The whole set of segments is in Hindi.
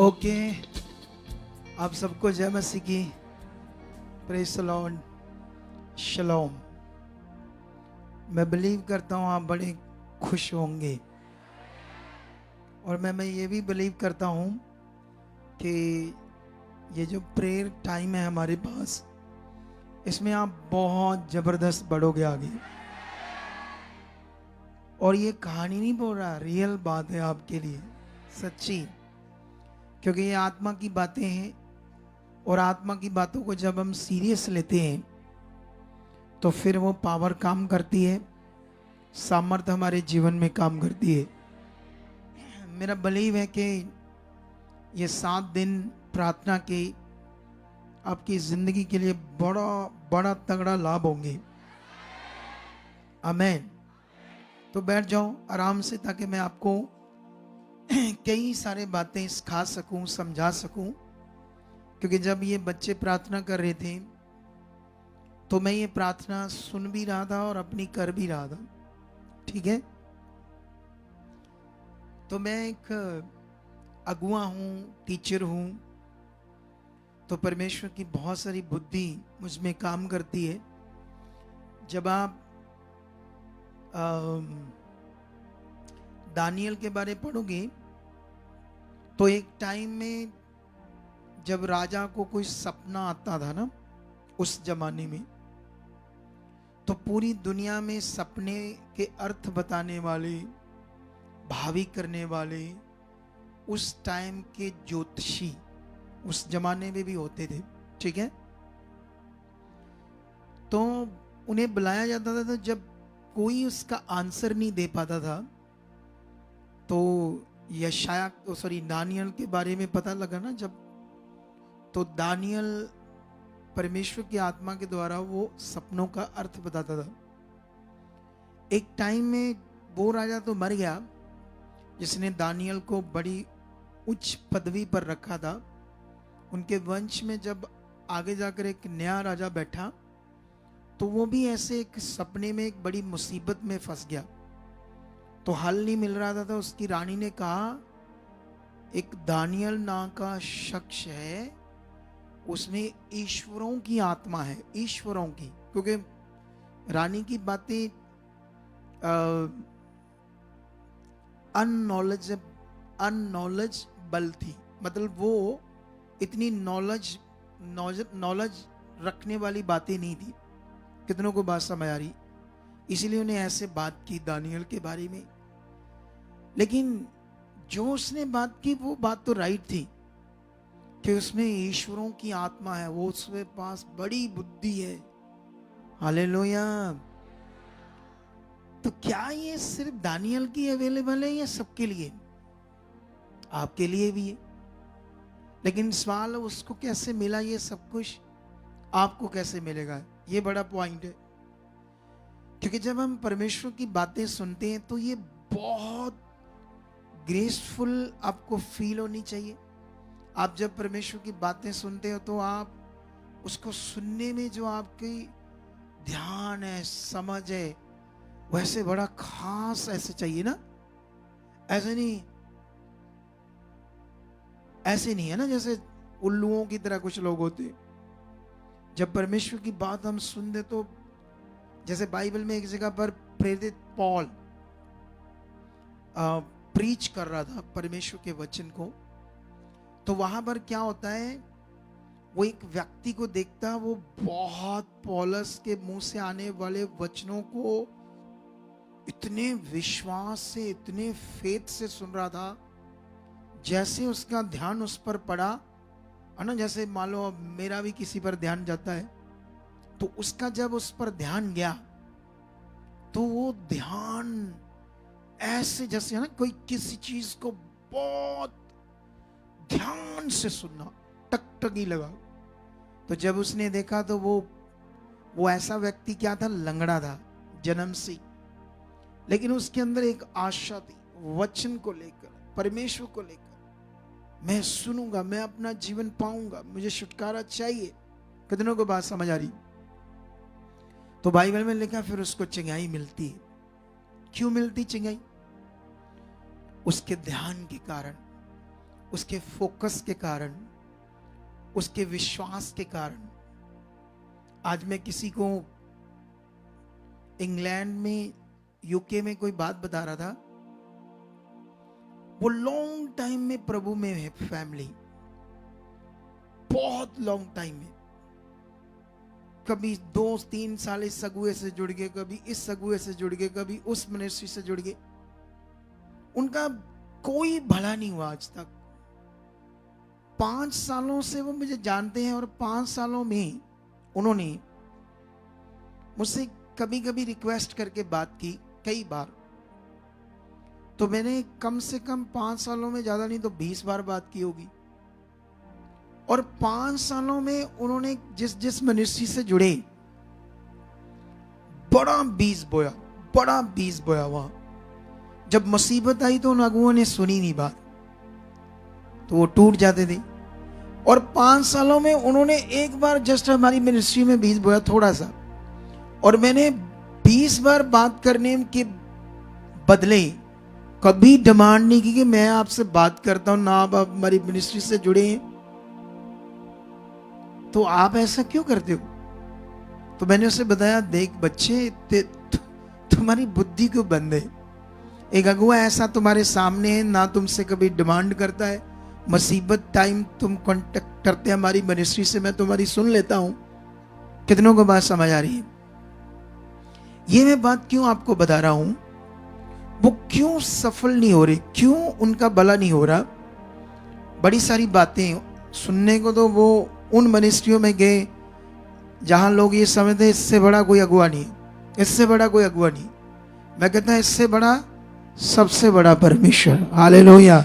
ओके, आप सबको जय मसीह की। Praise the lord, shalom. मैं बिलीव करता हूँ आप बड़े खुश होंगे, और मैं ये भी बिलीव करता हूँ कि ये जो प्रेयर टाइम है हमारे पास, इसमें आप बहुत ज़बरदस्त बढ़ोगे आगे। और ये कहानी नहीं बोल रहा, रियल बात है आपके लिए, सच्ची। क्योंकि ये आत्मा की बातें हैं, और आत्मा की बातों को जब हम सीरियस लेते हैं तो फिर वो पावर काम करती है, सामर्थ्य हमारे जीवन में काम करती है। मेरा बिलीव है कि ये 7 दिन प्रार्थना के आपकी जिंदगी के लिए बड़ा बड़ा तगड़ा लाभ होंगे। आमेन। तो बैठ जाओ आराम से, ताकि मैं आपको कई सारे बातें सिखा सकूं, समझा सकूं। क्योंकि जब ये बच्चे प्रार्थना कर रहे थे तो मैं ये प्रार्थना सुन भी रहा था और अपनी कर भी रहा था। ठीक है, तो मैं एक अगुआ हूँ, टीचर हूँ, तो परमेश्वर की बहुत सारी बुद्धि मुझ में काम करती है। जब आप दानियल के बारे पढ़ोगे तो एक टाइम में जब राजा को कोई सपना आता था ना, उस जमाने में, तो पूरी दुनिया में सपने के अर्थ बताने वाले, भावी करने वाले, उस टाइम के ज्योतिषी उस जमाने में भी होते थे। ठीक है, तो उन्हें बुलाया जाता था। तो जब कोई उसका आंसर नहीं दे पाता था तो यशाया दानियल के बारे में पता लगा ना जब, तो दानियल परमेश्वर की आत्मा के द्वारा वो सपनों का अर्थ बताता था। एक टाइम में वो राजा तो मर गया जिसने दानियल को बड़ी उच्च पदवी पर रखा था। उनके वंश में जब आगे जाकर एक नया राजा बैठा तो वो भी ऐसे एक सपने में एक बड़ी मुसीबत में फंस गया। तो हल नहीं मिल रहा था, तो उसकी रानी ने कहा, एक दानियल नाम का शख्स है, उसमें ईश्वरों की आत्मा है, ईश्वरों की। क्योंकि रानी की बातें अननॉलेजेबल थी, मतलब वो इतनी नॉलेज रखने वाली बातें नहीं थी। कितनों को बात समझ आ रही? इसीलिए उन्हें ऐसे बात की दानियल के बारे में। लेकिन जो उसने बात की वो बात तो राइट थी कि उसमें ईश्वरों की आत्मा है, वो उसके पास बड़ी बुद्धि है। हालेलुया। तो क्या ये सिर्फ दानियल की अवेलेबल है या सबके लिए? आपके लिए भी है। लेकिन सवाल उसको कैसे मिला ये सब कुछ, आपको कैसे मिलेगा, ये बड़ा पॉइंट है। क्योंकि जब हम परमेश्वर की बातें सुनते हैं तो ये बहुत ग्रेसफुल आपको फील होनी चाहिए। आप जब परमेश्वर की बातें सुनते हो तो आप उसको सुनने में जो आपकी ध्यान है, समझ है, वैसे बड़ा खास ऐसे चाहिए ना। ऐसे नहीं है ना जैसे उल्लुओं की तरह कुछ लोग होते। जब परमेश्वर की बात हम सुनते तो जैसे बाइबल में एक जगह पर प्रेरित पॉल प्रीच कर रहा था परमेश्वर के वचन को, तो वहां पर क्या होता है, वो एक व्यक्ति को देखता, वो बहुत पौलुस के मुंह से आने वाले वचनों को इतने विश्वास से, इतने फेथ से सुन रहा था। जैसे उसका ध्यान उस पर पड़ा है ना, जैसे मान लो मेरा भी किसी पर ध्यान जाता है, तो उसका जब उस पर ध्यान गया तो वो ध्यान ऐसे जैसे है ना, कोई किसी चीज को बहुत ध्यान से सुनना, टकटकी लगा। तो जब उसने देखा तो वो ऐसा व्यक्ति क्या था, लंगड़ा था जन्म से, लेकिन उसके अंदर एक आशा थी वचन को लेकर, परमेश्वर को लेकर। मैं सुनूंगा, मैं अपना जीवन पाऊंगा, मुझे छुटकारा चाहिए। कितनों को बात समझ आ रही? तो बाइबल में लिखा फिर उसको चिंगाई मिलती है। क्यों मिलती चिंगाई? उसके ध्यान के कारण, उसके फोकस के कारण, उसके विश्वास के कारण। आज मैं किसी को इंग्लैंड में, यूके में कोई बात बता रहा था। वो लॉन्ग टाइम में प्रभु में है फैमिली, बहुत लॉन्ग टाइम में। कभी 2-3 साल इस सगुए से जुड़ गए, कभी इस सगुए से जुड़ गए, कभी उस मिनिस्ट्री से जुड़ गए। उनका कोई भला नहीं हुआ आज तक। 5 सालों से वो मुझे जानते हैं और 5 सालों में उन्होंने मुझसे कभी कभी रिक्वेस्ट करके बात की, कई बार। तो मैंने कम से कम 5 सालों में ज्यादा नहीं तो 20 बार बात की होगी। और 5 सालों में उन्होंने जिस जिस मिनिस्ट्री से जुड़े, बड़ा बीज बोया, बड़ा बीज बोया वहां। जब मुसीबत आई तो उन अगुओं ने सुनी नहीं बात, तो वो टूट जाते थे। और 5 सालों में उन्होंने एक बार जस्ट हमारी मिनिस्ट्री में बीज बोया, थोड़ा सा। और मैंने 20 बार बात करने के बदले कभी डिमांड नहीं की कि मैं आपसे बात करता हूं ना, आप हमारी मिनिस्ट्री से जुड़े हैं, तो आप ऐसा क्यों करते हो? तो मैंने उसे बताया, देख बच्चे, तुम्हारी बुद्धि क्यों बंद है? एक अगुआ ऐसा तुम्हारे सामने है, ना तुमसे कभी डिमांड करता है। मुसीबत टाइम तुम कांटेक्ट करते हैं हमारी मिनिस्ट्री से, मैं तुम्हारी सुन लेता हूं। कितनों को बात समझ आ रही है? ये मैं बात क्यों आपको बता रहा हूं, वो क्यों सफल नहीं हो रहे, क्यों उनका भला नहीं हो रहा। बड़ी सारी बातें सुनने को तो वो उन मिनिस्ट्रियों में गए जहां लोग ये समझते हैं इससे बड़ा कोई अगुआ नहीं, इससे बड़ा कोई अगुआ नहीं। मैं कहता हूं इससे बड़ा सबसे बड़ा परमेश्वर। हालेलुया।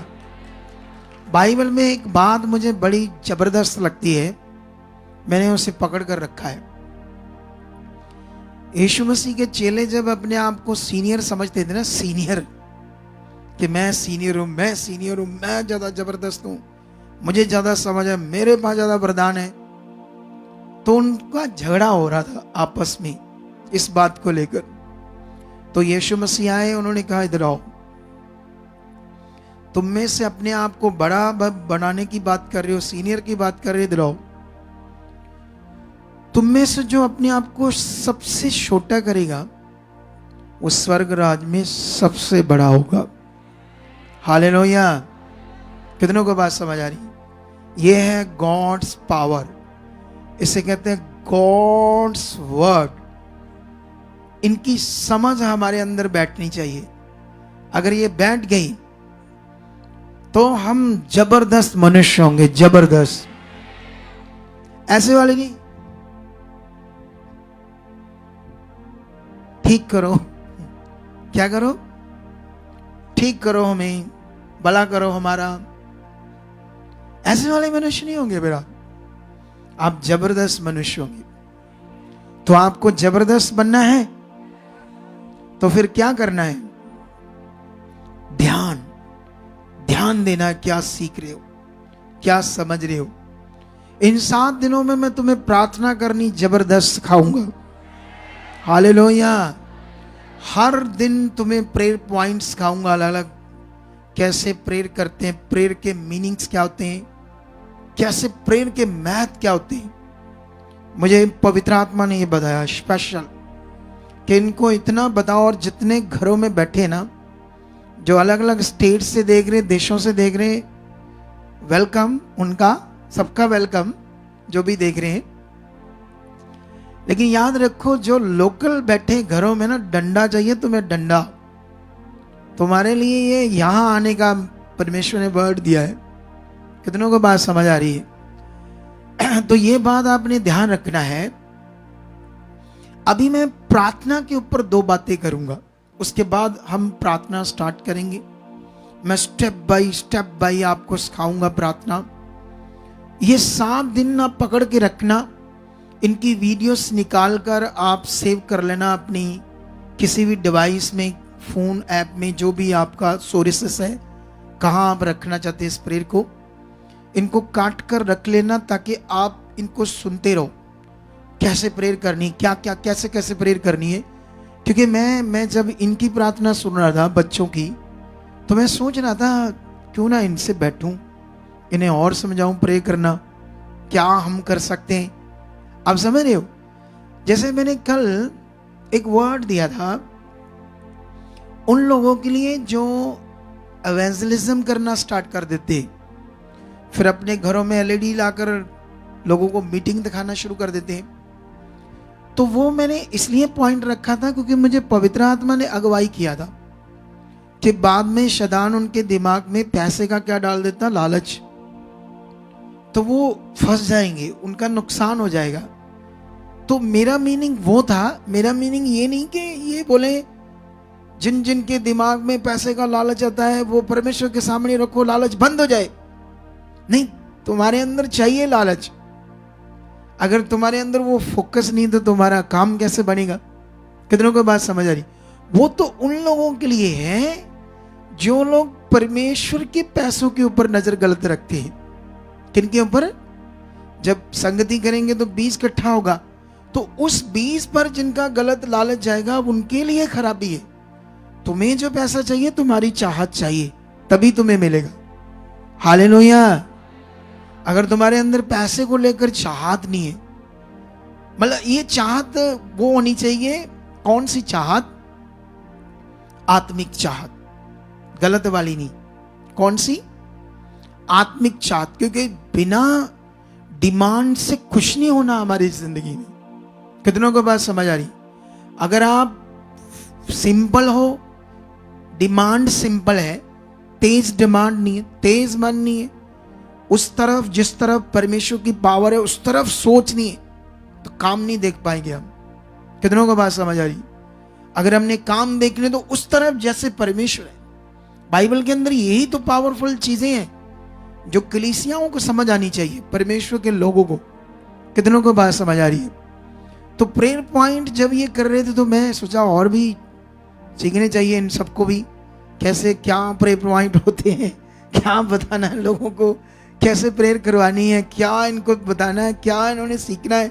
बाइबल में एक बात मुझे बड़ी जबरदस्त लगती है, मैंने उसे पकड़ कर रखा है। यीशु मसीह के चेले जब अपने आप को सीनियर समझते थे ना, सीनियर, कि मैं सीनियर हूं, मैं सीनियर हूं, मैं ज्यादा जबरदस्त हूं, मुझे ज्यादा समझ है, मेरे पास ज्यादा वरदान है, तो उनका झगड़ा हो रहा था आपस में इस बात को लेकर। तो यीशु मसीह आए, उन्होंने कहा इधर आओ, तुम में से अपने आप को बड़ा बनाने की बात कर रहे हो, सीनियर की बात कर रहे हो, इधर आओ। तुम में से जो अपने आप को सबसे छोटा करेगा वो स्वर्ग राज में सबसे बड़ा होगा। हालेलुया। कितनों को बात समझ आ रही? ये है गॉड्स पावर, इसे कहते हैं गॉड्स वर्ड। इनकी समझ हमारे अंदर बैठनी चाहिए। अगर ये बैठ गई तो हम जबरदस्त मनुष्य होंगे, जबरदस्त। ऐसे वाले नहीं, ठीक करो, क्या करो? ठीक करो हमें, भला करो हमारा। ऐसे वाले मनुष्य नहीं होंगे मेरा, आप जबरदस्त मनुष्य होंगे। तो आपको जबरदस्त बनना है तो फिर क्या करना है? ध्यान, ध्यान देना, क्या सीख रहे हो, क्या समझ रहे हो। इन 7 दिनों में मैं तुम्हें प्रार्थना करनी जबरदस्त सिखाऊंगा। हालेलुया। हर दिन तुम्हें प्रेयर पॉइंट्स सिखाऊंगा अलग अलग, कैसे प्रेयर करते हैं, प्रेयर के मीनिंग्स क्या होते हैं, कैसे प्रेयर के महत्व क्या होते हैं। मुझे पवित्र आत्मा ने ये बताया स्पेशल कि इनको इतना बताओ। और जितने घरों में बैठे ना, जो अलग अलग स्टेट से देख रहे, देशों से देख रहे, वेलकम, उनका सबका वेलकम, जो भी देख रहे हैं। लेकिन याद रखो, जो लोकल बैठे घरों में ना, डंडा चाहिए तुम्हें, डंडा। तुम्हारे लिए ये यहां आने का परमेश्वर ने वर्ड दिया है। कितनों को बात समझ आ रही है? तो ये बात आपने ध्यान रखना है। अभी मैं प्रार्थना के ऊपर 2 बातें करूंगा, उसके बाद हम प्रार्थना स्टार्ट करेंगे। मैं स्टेप बाय आपको सिखाऊंगा प्रार्थना। ये 7 दिन आप पकड़ के रखना। इनकी वीडियोस निकाल कर आप सेव कर लेना अपनी किसी भी डिवाइस में, फोन ऐप में, जो भी आपका सोर्सेस है, कहाँ आप रखना चाहते हैं इस प्रेयर को। इनको काट कर रख लेना ताकि आप इनको सुनते रहो, कैसे प्रेयर करनी, क्या क्या कैसे कैसे प्रेयर करनी है। क्योंकि मैं जब इनकी प्रार्थना सुन रहा था बच्चों की, तो मैं सोच रहा था क्यों ना इनसे बैठूं, इन्हें और समझाऊं प्रे करना, क्या हम कर सकते हैं? आप समझ रहे हो? जैसे मैंने कल एक वर्ड दिया था उन लोगों के लिए जो एवेंजलिज्म करना स्टार्ट कर देते, फिर अपने घरों में एलईडी लाकर लोगों को मीटिंग दिखाना शुरू कर देते हैं। तो वो मैंने इसलिए पॉइंट रखा था क्योंकि मुझे पवित्र आत्मा ने अगुवाई किया था कि बाद में शैतान उनके दिमाग में पैसे का क्या डाल देता, लालच, तो वो फंस जाएंगे, उनका नुकसान हो जाएगा। तो मेरा मीनिंग वो था, मेरा मीनिंग ये नहीं कि ये बोले जिन जिन के दिमाग में पैसे का लालच आता है वो परमेश्वर के सामने रखो, लालच बंद हो जाए। नहीं, तुम्हारे अंदर चाहिए लालच। अगर तुम्हारे अंदर वो फोकस नहीं तो तुम्हारा काम कैसे बनेगा? कितनों को बात समझ आ रही? वो तो उन लोगों के लिए है जो लोग परमेश्वर के पैसों के ऊपर नजर गलत रखते हैं। किनके ऊपर? जब संगति करेंगे तो 20 इकट्ठा होगा, तो उस 20 पर जिनका गलत लालच जाएगा उनके लिए खराबी है। तुम्हें जो पैसा चाहिए तुम्हारी चाहत चाहिए, तभी तुम्हें मिलेगा। हालेलुया। अगर तुम्हारे अंदर पैसे को लेकर चाहत नहीं है, मतलब ये चाहत वो होनी चाहिए, कौन सी चाहत? आत्मिक चाहत, गलत वाली नहीं। कौन सी? आत्मिक चाहत। क्योंकि बिना डिमांड से कुछ नहीं होना हमारी जिंदगी में। कितनों को बात समझ आ रही? अगर आप सिंपल हो, डिमांड सिंपल है, तेज डिमांड नहीं है, तेज मन नहीं है, उस तरफ जिस तरफ परमेश्वर की पावर है उस तरफ सोच नहीं है, तो काम नहीं देख पाएंगे हम। कितनों को बात समझ आ रही? अगर हमने काम देखने तो उस तरफ जैसे परमेश्वर है। बाइबल के अंदर यही तो पावरफुल चीजें हैं जो कलीसियाओं को समझ आनी चाहिए, परमेश्वर के लोगों को। कितनों को बात समझ आ रही है? तो प्रेयर पॉइंट जब ये कर रहे थे तो मैं सोचा और भी सीखने चाहिए इन सबको भी, कैसे क्या प्रेयर पॉइंट होते हैं, क्या बताना है लोगों को, कैसे प्रेयर करवानी है, क्या इनको बताना है, क्या इन्होंने सीखना है,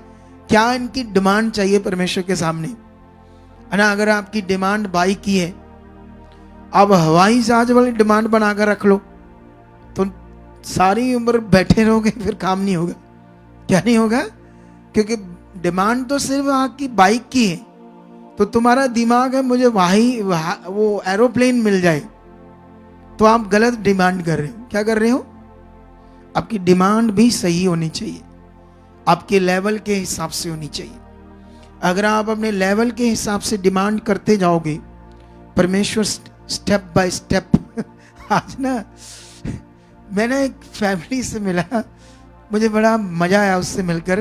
क्या इनकी डिमांड चाहिए परमेश्वर के सामने, है ना। अगर आपकी डिमांड बाइक की है, आप हवाई जहाज वाली डिमांड बनाकर रख लो तो सारी उम्र बैठे रहोगे, फिर काम नहीं होगा। क्या नहीं होगा? क्योंकि डिमांड तो सिर्फ आपकी बाइक की है, तो तुम्हारा दिमाग है मुझे वो एरोप्लेन मिल जाए, तो आप गलत डिमांड कर रहे हो। क्या कर रहे हो? आपकी डिमांड भी सही होनी चाहिए, आपके लेवल के हिसाब से होनी चाहिए। अगर आप अपने लेवल के हिसाब से डिमांड करते जाओगे, परमेश्वर स्टेप बाय स्टेप आज ना मैंने एक फैमिली से मिला, मुझे बड़ा मजा आया उससे मिलकर।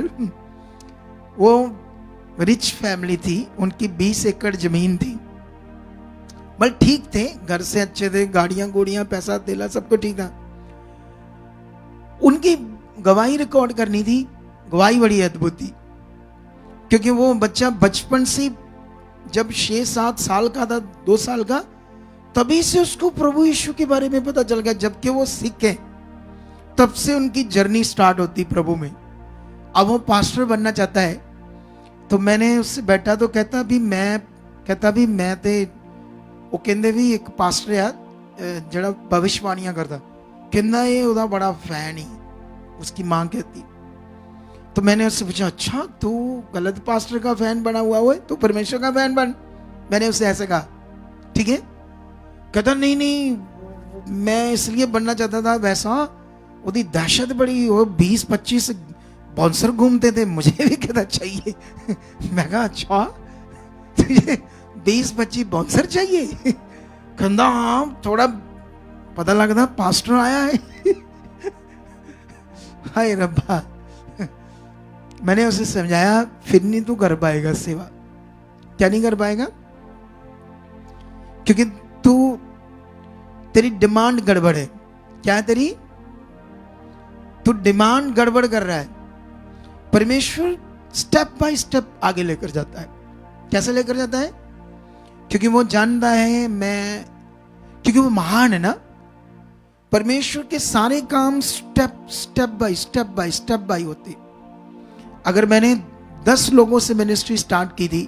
वो रिच फैमिली थी, उनकी 20 एकड़ जमीन थी, बट ठीक थे, घर से अच्छे थे, गाड़ियां गोड़ियां पैसा तेला सब कुछ ठीक था। उनकी गवाही रिकॉर्ड करनी थी। गवाही बड़ी अद्भुत थी, क्योंकि वो बच्चा बचपन से जब 6-7 साल का था, 2 साल का, तभी से उसको प्रभु यीशु के बारे में पता चल गया। जबकि वो सिख है, तब से उनकी जर्नी स्टार्ट होती प्रभु में। अब वो पास्टर बनना चाहता है, तो मैंने उससे बैठा तो कहता भी मैं ते वो कहते भी एक पास्टर आ जड़ा भविष्यवाणियां करता, कहना ये उदा बड़ा फैन ही, उसकी मां कहती। तो मैंने उससे पूछा, अच्छा तू गलत पास्टर का फैन बना हुआ है, तू परमेश्वर का फैन बन। मैंने उससे ऐसे कहा, ठीक है। कहता नहीं मैं इसलिए बनना चाहता था वैसा, उसकी दहशत बड़ी, वो 20-25 बाउंसर घूमते थे, मुझे भी कहता चाहिए। मैं कहा अच्छा तुझे 20-25 बाउंसर चाहिए? कहता हाँ, थोड़ा पता लगता पास्टर आया है। हाय रब्बा। मैंने उसे समझाया, फिर नहीं तू कर पाएगा सेवा। क्या नहीं कर पाएगा? क्योंकि तेरी डिमांड गड़बड़ है। क्या है तेरी? तू डिमांड गड़बड़ कर रहा है। परमेश्वर स्टेप बाय स्टेप आगे लेकर जाता है। कैसे लेकर जाता है? क्योंकि वो जानता है क्योंकि वो महान है ना। परमेश्वर के सारे काम स्टेप बाय होते। अगर मैंने 10 लोगों से मिनिस्ट्री स्टार्ट की थी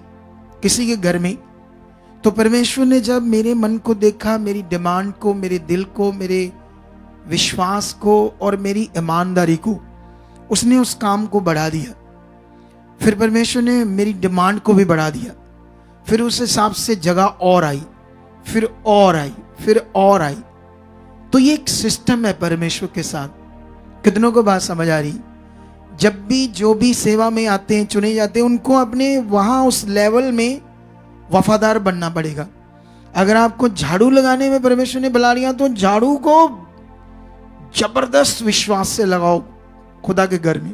किसी के घर में, तो परमेश्वर ने जब मेरे मन को देखा, मेरी डिमांड को, मेरे दिल को, मेरे विश्वास को और मेरी ईमानदारी को, उसने उस काम को बढ़ा दिया। फिर परमेश्वर ने मेरी डिमांड को भी बढ़ा दिया। फिर उस हिसाब से जगह और आई, फिर और आई, फिर और आई। तो ये एक सिस्टम है परमेश्वर के साथ। कितनों को बात समझ आ रही? जब भी जो भी सेवा में आते हैं, चुने जाते हैं, उनको अपने वहां उस लेवल में वफादार बनना पड़ेगा। अगर आपको झाड़ू लगाने में परमेश्वर ने बुला लिया तो झाड़ू को जबरदस्त विश्वास से लगाओ खुदा के घर में।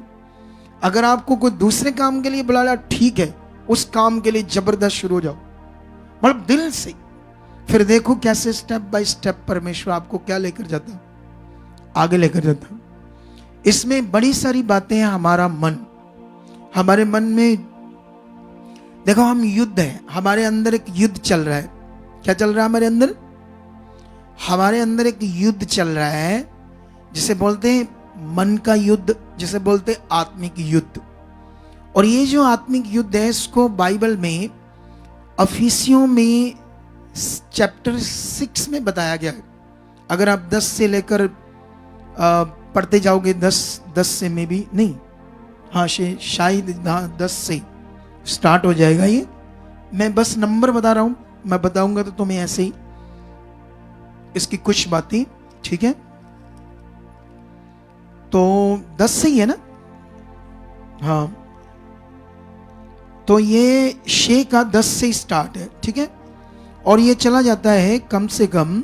अगर आपको कोई दूसरे काम के लिए बुला लिया, ठीक है, उस काम के लिए जबरदस्त शुरू हो जाओ, मतलब दिल से। फिर देखो कैसे स्टेप बाय स्टेप परमेश्वर आपको क्या लेकर जाता, आगे लेकर जाता। इसमें बड़ी सारी बातें हैं। हमारा मन, हमारे मन में देखो, हम युद्ध है, हमारे अंदर एक युद्ध चल रहा है। क्या चल रहा है हमारे अंदर? हमारे अंदर एक युद्ध चल रहा है, जिसे बोलते हैं मन का युद्ध, जिसे बोलते हैं आत्मिक युद्ध। और ये जो आत्मिक युद्ध है, इसको बाइबल में अफिसियों में चैप्टर 6 में बताया गया है। अगर आप 10 से लेकर पढ़ते जाओगे, 10 से में भी नहीं, हाँ शायद 10 से स्टार्ट हो जाएगा। ये मैं बस नंबर बता रहा हूं, मैं बताऊंगा तो तुम्हें ऐसे ही इसकी कुछ बातें, ठीक है? तो 10 से ही है ना? हाँ, तो ये 6 का 10 से स्टार्ट है, ठीक है? और ये चला जाता है कम से कम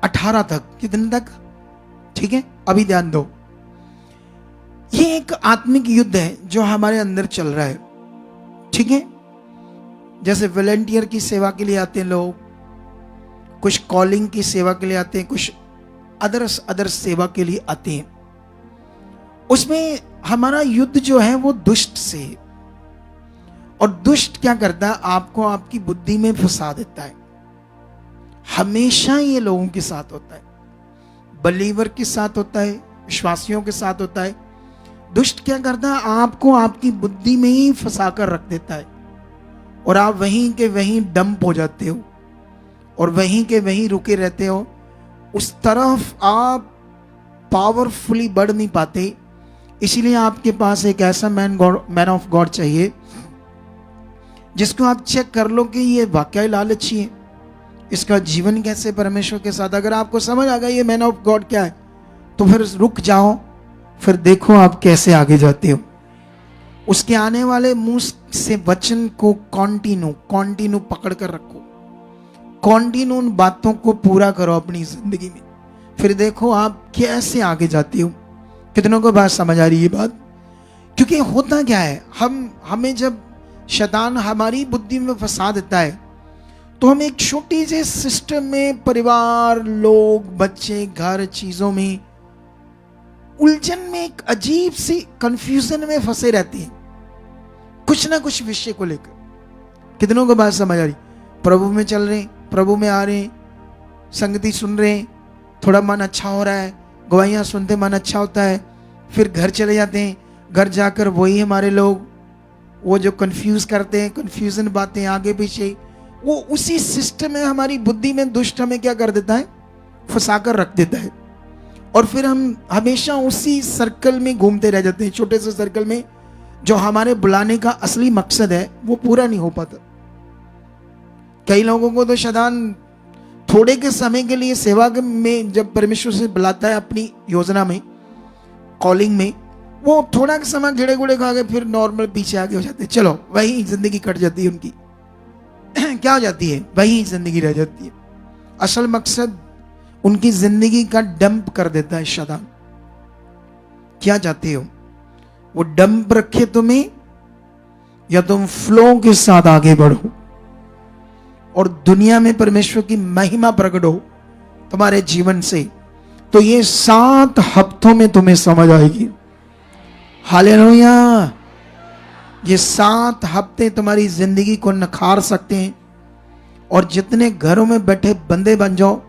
18 तक। कितने तक? ठीक है, अभी ध्यान दो। ये एक आत्मिक युद्ध है जो हमारे अंदर चल रहा है, ठीक है? जैसे वॉलंटियर की सेवा के लिए आते हैं लोग, कुछ कॉलिंग की सेवा के लिए आते हैं, कुछ अदर सेवा के लिए आते हैं। उसमें हमारा युद्ध जो है वो दुष्ट से है। और दुष्ट क्या करता है? आपको आपकी बुद्धि में फंसा देता है। हमेशा ये लोगों के साथ होता है, बलीवर के साथ होता है, विश्वासियों के साथ होता है। दुष्ट क्या करता है? आपको आपकी बुद्धि में ही फंसा कर रख देता है, और आप वहीं के वहीं डंप हो जाते हो, और वहीं के वहीं रुके रहते हो। उस तरफ आप पावरफुली बढ़ नहीं पाते। इसीलिए आपके पास एक ऐसा मैन ऑफ गॉड चाहिए जिसको आप चेक कर लो कि ये वाकई लालची है, इसका जीवन कैसे परमेश्वर के साथ। अगर आपको समझ आ गया ये मैन ऑफ गॉड क्या है, तो फिर रुक जाओ, फिर देखो आप कैसे आगे जाते हो। उसके आने वाले मुंह से वचन को कॉन्टिन्यू पकड़ कर रखो, कॉन्टिन्यू उन बातों को पूरा करो अपनी जिंदगी में, फिर देखो आप कैसे आगे जाते हो। कितनों को बात समझ आ रही है बात? क्योंकि होता क्या है, हमें जब शैतान हमारी बुद्धि में फंसा देता है, तो हम एक छोटी सी सिस्टम में, परिवार, लोग, बच्चे, घर, चीजों में, उलझन में, एक अजीब सी कंफ्यूजन में फंसे रहते हैं, कुछ ना कुछ विषय को लेकर। कितनों को बात समझ आ रही? प्रभु में चल रहे, प्रभु में आ रहे, संगति सुन रहे, थोड़ा मन अच्छा हो रहा है, गवाहियां सुनते मन अच्छा होता है, फिर घर चले जाते हैं। घर जाकर वही हमारे लोग वो जो कंफ्यूज करते हैं, कंफ्यूजन बातें आगे पीछे, वो उसी सिस्टम में हमारी बुद्धि में दुष्ट हमें क्या कर देता है? फंसा कर रख देता है। और फिर हम हमेशा उसी सर्कल में घूमते रह जाते हैं, छोटे से सर्कल में। जो हमारे बुलाने का असली मकसद है वो पूरा नहीं हो पाता। कई लोगों को तो शैतान थोड़े के समय के लिए सेवा में जब परमेश्वर से बुलाता है अपनी योजना में, कॉलिंग में, वो थोड़ा का समय घेड़े गुड़े खा के फिर नॉर्मल पीछे आगे हो जाते हैं। चलो वही जिंदगी कट जाती है उनकी। क्या हो जाती है? वही जिंदगी रह जाती है। असल मकसद उनकी जिंदगी का डंप कर देता है शैतान। क्या चाहते हो? वो डंप रखे तुम्हें, या तुम फ्लो के साथ आगे बढ़ो और दुनिया में परमेश्वर की महिमा प्रकट हो तुम्हारे जीवन से। तो ये 7 हफ्तों में तुम्हें समझ आएगी। हालेलुया! ये 7 हफ्ते तुम्हारी जिंदगी को नखार सकते हैं। और जितने घरों में बैठे बंदे बन जाओ,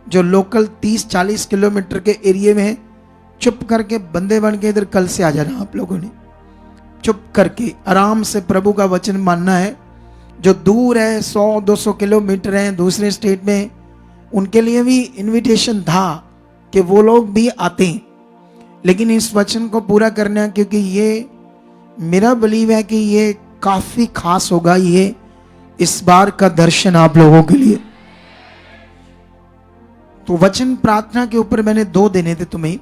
जो लोकल 30-40 किलोमीटर के एरिया में है, चुप करके बंदे बन के इधर कल से आ जाना। आप लोगों ने चुप करके आराम से प्रभु का वचन मानना है। जो दूर है, 100-200 किलोमीटर है, दूसरे स्टेट में, उनके लिए भी इनविटेशन था कि वो लोग भी आते हैं, लेकिन इस वचन को पूरा करना, क्योंकि ये मेरा बिलीव है कि ये काफी खास होगा, ये इस बार का दर्शन आप लोगों के लिए। तो वचन प्रार्थना के ऊपर मैंने 2 देने थे तुम्हें।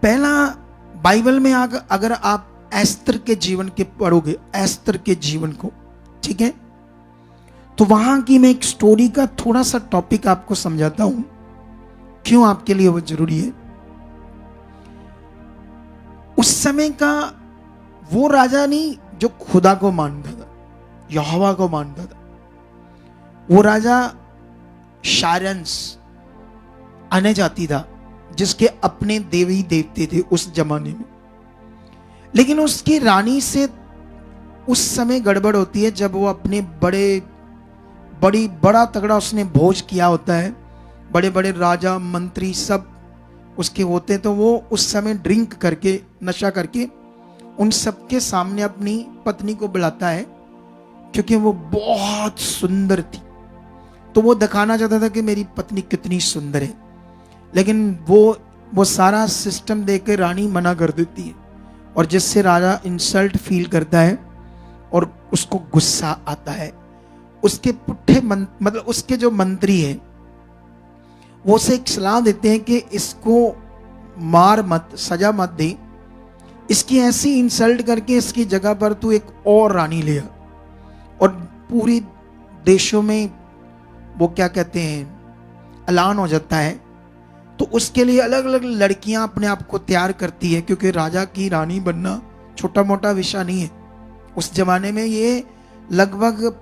पहला, बाइबल में अगर आप एस्तर के जीवन के पढ़ोगे, एस्तर के जीवन को, ठीक है, तो वहां की मैं एक स्टोरी का थोड़ा सा टॉपिक आपको समझाता हूं, क्यों आपके लिए वो जरूरी है। उस समय का वो राजा नहीं जो खुदा को मानता था, यहोवा को मानता था। वो राजा शारंस आने जाती था, जिसके अपने देवी देवते थे उस जमाने में। लेकिन उसकी रानी से उस समय गड़बड़ होती है, जब वो अपने बड़ा तगड़ा उसने भोज किया होता है, बड़े बड़े राजा मंत्री सब उसके होते, तो वो उस समय ड्रिंक करके, नशा करके उन सबके सामने अपनी पत्नी को बुलाता है, क्योंकि वो बहुत सुंदर थी। तो वो दिखाना चाहता था कि मेरी पत्नी कितनी सुंदर है। लेकिन वो सारा सिस्टम देकर रानी मना कर देती है, और जिससे राजा इंसल्ट फील करता है और उसको गुस्सा आता है। उसके पुट्ठे मतलब उसके जो मंत्री हैं वो उसे एक सलाह देते हैं कि इसको मार मत, सजा मत दे, इसकी ऐसी इंसल्ट करके इसकी जगह पर तू एक और रानी ले आ। और पूरी देशों में वो क्या कहते हैं, ऐलान हो जाता है। तो उसके लिए अलग अलग लड़कियां अपने आप को तैयार करती है, क्योंकि राजा की रानी बनना छोटा मोटा विषय नहीं है। उस जमाने में ये लगभग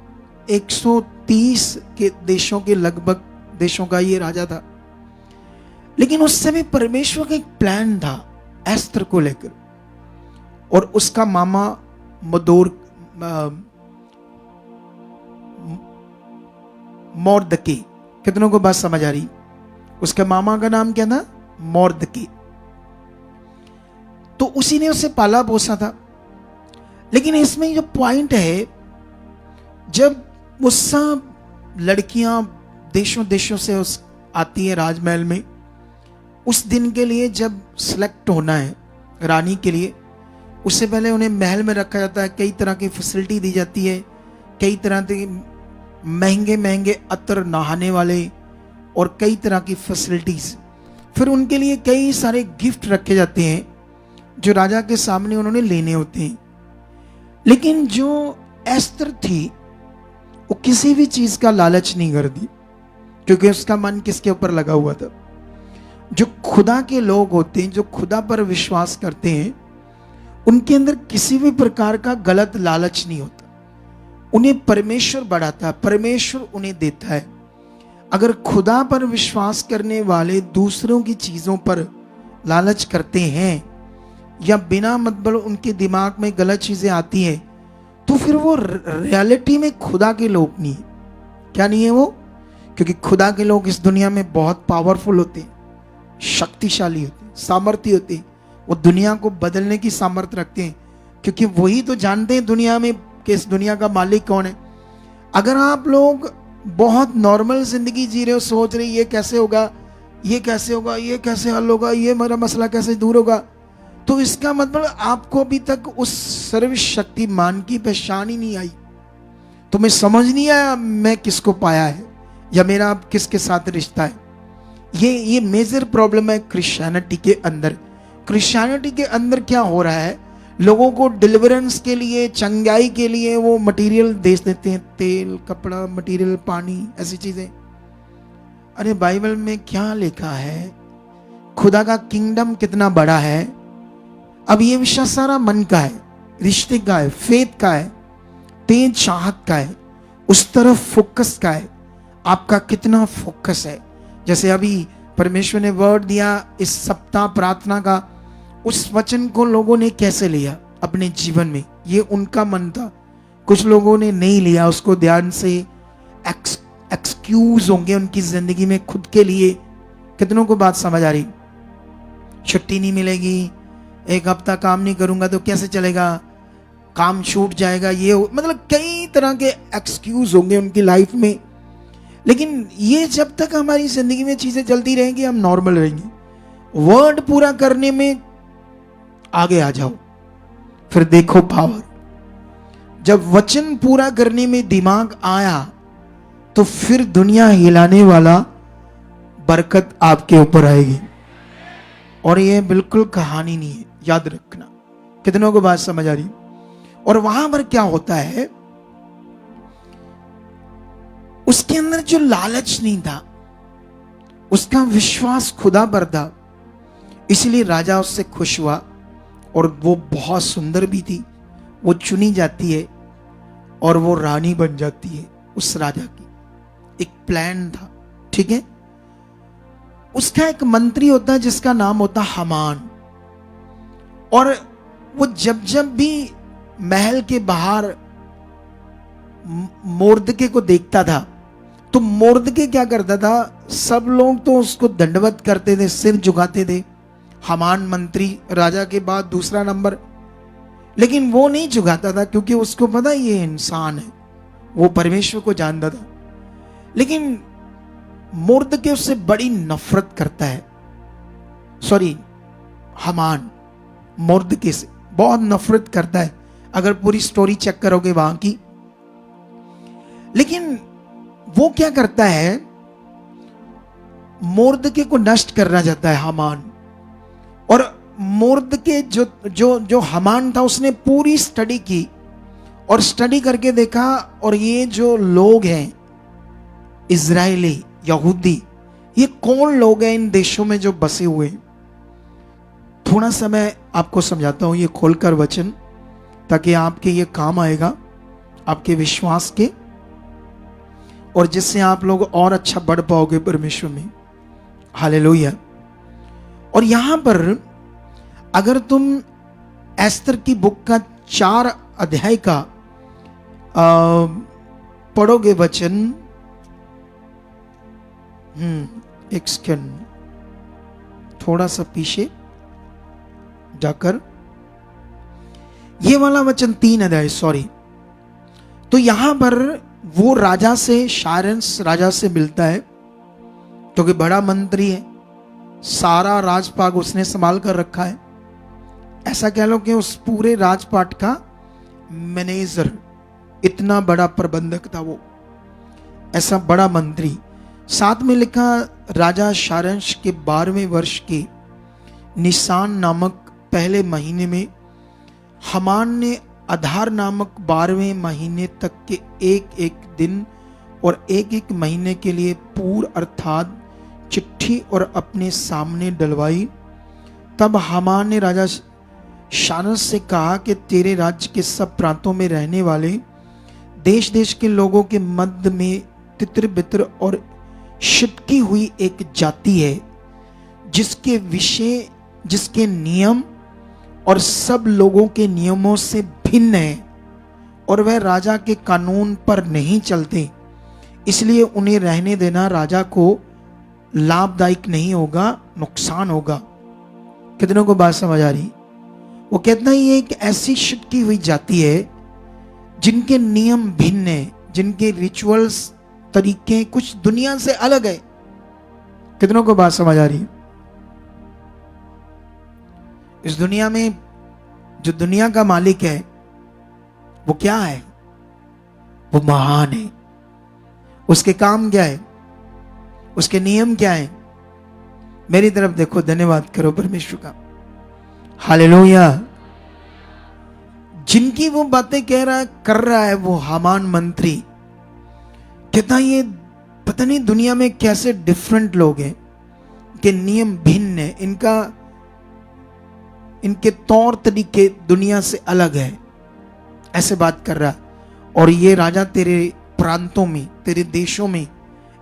130 के देशों का ये राजा था। लेकिन उस समय परमेश्वर का एक प्लान था एस्तर को लेकर, और उसका मामा मोर्दकी, कितनों को बात समझ आ रही? उसके मामा का नाम क्या था? मोर्दकी। तो उसी ने उसे पाला पोसा था। लेकिन इसमें जो पॉइंट है, जब वो सब लड़कियां देशों से आती है राजमहल में, उस दिन के लिए जब सिलेक्ट होना है रानी के लिए, उससे पहले उन्हें महल में रखा जाता है, कई तरह की फैसिलिटी दी जाती है, कई तरह के महंगे अतर, नहाने वाले और कई तरह की फैसिलिटीज। फिर उनके लिए कई सारे गिफ्ट रखे जाते हैं जो राजा के सामने उन्होंने लेने होते हैं। लेकिन जो एस्तर थी वो किसी भी चीज का लालच नहीं करती, क्योंकि उसका मन किसके ऊपर लगा हुआ था? जो खुदा के लोग होते हैं, जो खुदा पर विश्वास करते हैं, उनके अंदर किसी भी प्रकार का गलत लालच नहीं होता। उन्हें परमेश्वर बढ़ाता है, परमेश्वर उन्हें देता है। अगर खुदा पर विश्वास करने वाले दूसरों की चीजों पर लालच करते हैं, या बिना मतलब उनके दिमाग में गलत चीजें आती हैं, तो फिर वो रियलिटी में खुदा के लोग नहीं है। क्या नहीं है वो? क्योंकि खुदा के लोग इस दुनिया में बहुत पावरफुल होते हैं, शक्तिशाली होते हैं, सामर्थ्य होते हैं। वो दुनिया को बदलने की सामर्थ्य रखते हैं, क्योंकि वही तो जानते हैं दुनिया में कि इस दुनिया का मालिक कौन है। अगर आप लोग बहुत नॉर्मल जिंदगी जी रहे हो, सोच रहे ये कैसे होगा, ये कैसे होगा, ये कैसे हल होगा, ये मेरा मसला कैसे दूर होगा, तो इसका मतलब आपको अभी तक उस सर्वशक्तिमान की पहचान ही नहीं आई। तुम्हें समझ नहीं आया मैं किसको पाया है, या मेरा अब किसके साथ रिश्ता है। ये मेजर प्रॉब्लम है क्रिश्चियनिटी के अंदर। क्रिश्चियनिटी के अंदर क्या हो रहा है, लोगों को डिलीवरेंस के लिए, चंगाई के लिए वो मटेरियल दे देते हैं, तेल, कपड़ा, मटेरियल, पानी, ऐसी चीजें। अरे बाइबल में क्या लिखा है? खुदा का किंगडम कितना बड़ा है। अब ये विषय सारा मन का है, रिश्ते का है, फेथ का है, तेज चाहत का है, उस तरफ फोकस का है। आपका कितना फोकस है? जैसे अभी परमेश्वर ने वर्ड दिया इस सप्ताह प्रार्थना का, उस वचन को लोगों ने कैसे लिया अपने जीवन में, ये उनका मन था। कुछ लोगों ने नहीं लिया उसको ध्यान से, एक्सक्यूज होंगे उनकी जिंदगी में खुद के लिए। कितनों को बात समझ आ रही? छुट्टी नहीं मिलेगी, एक हफ्ता काम नहीं करूंगा तो कैसे चलेगा, काम छूट जाएगा, ये मतलब कई तरह के एक्सक्यूज होंगे उनकी लाइफ में। लेकिन ये जब तक हमारी जिंदगी में चीजें चलती रहेंगी हम नॉर्मल रहेंगे। वर्ड पूरा करने में आगे आ जाओ, फिर देखो पावर। जब वचन पूरा करने में दिमाग आया तो फिर दुनिया हिलाने वाला बरकत आपके ऊपर आएगी। और ये बिल्कुल कहानी नहीं है, याद रखना। कितनों को बात समझ आ रही? और वहां पर क्या होता है, उसके अंदर जो लालच नहीं था, उसका विश्वास खुदा पर था, इसलिए राजा उससे खुश हुआ। और वो बहुत सुंदर भी थी, वो चुनी जाती है और वो रानी बन जाती है उस राजा की। एक प्लान था, ठीक है। उसका एक मंत्री होता है जिसका नाम होता हामान। और वो जब जब भी महल के बाहर मोर्दके को देखता था तो मोर्दके क्या करता था, सब लोग तो उसको दंडवत करते थे, सिर झुकाते थे। हामान मंत्री राजा के बाद दूसरा नंबर, लेकिन वो नहीं झुकाता था क्योंकि उसको पता ये इंसान है, वो परमेश्वर को जानता था। लेकिन मोर्दके उससे बड़ी नफरत करता है। सॉरी, हामान मोर्दके से बहुत नफरत करता है, अगर पूरी स्टोरी चेक करोगे वहां की। लेकिन वो क्या करता है, मोर्दके को नष्ट करना चाहता है हामान। और मोर्दके जो हामान था उसने पूरी स्टडी की और स्टडी करके देखा, और ये जो लोग हैं इजरायली यहूदी, ये कौन लोग हैं इन देशों में जो बसे हुए। थोड़ा सा मैं आपको समझाता हूं ये खोलकर वचन, ताकि आपके ये काम आएगा, आपके विश्वास के, और जिससे आप लोग और अच्छा बढ़ पाओगे परमेश्वर में। हालेलुया। और यहां पर अगर तुम एस्तर की बुक का 4 अध्याय का पढ़ोगे वचन, एक सेकंड, थोड़ा सा पीछे जाकर, ये वाला वचन 3 अध्याय, सॉरी। तो यहां पर वो राजा से, शारंस राजा से मिलता है, क्योंकि बड़ा मंत्री है, सारा राजपाट उसने संभाल कर रखा है। ऐसा कह लो कि उस पूरे राजपाट का मैनेजर, इतना बड़ा प्रबंधक था वो, ऐसा बड़ा मंत्री। साथ में लिखा, राजा शारंश के 12वें वर्ष के निसान नामक पहले महीने में हामान ने अधार नामक 12वें महीने तक के एक एक दिन और एक एक महीने के लिए पूर अर्थात चिट्ठी और अपने सामने डलवाई। तब हामान ने राजा शारंश से कहा कि तेरे राज्य के सब प्रांतों में रहने वाले देश देश के लोगों के मध्य में तितर बितर और छिटकी हुई एक जाति है, जिसके विषय, जिसके नियम और सब लोगों के नियमों से भिन्न है, और वह राजा के कानून पर नहीं चलते, इसलिए उन्हें रहने देना राजा को लाभदायक नहीं होगा, नुकसान होगा। कितनों को बात समझ आ रही? वो कहता है ये एक ऐसी छिटकी हुई जाति है जिनके नियम भिन्न है, जिनके रिचुअल्स, तरीके कुछ दुनिया से अलग है। कितनों को बात समझ आ रही है? इस दुनिया में जो दुनिया का मालिक है वो क्या है? वो महान है। उसके काम क्या है? उसके नियम क्या है? मेरी तरफ देखो, धन्यवाद करो परमेश्वर का। हालेलुया। जिनकी वो बातें कह रहा है, कर रहा है वो हामान मंत्री, कहता ये पता नहीं दुनिया में कैसे डिफरेंट लोग हैं, के नियम भिन्न है, इनके तौर तरीके दुनिया से अलग है, ऐसे बात कर रहा। और ये राजा तेरे प्रांतों में, तेरे देशों में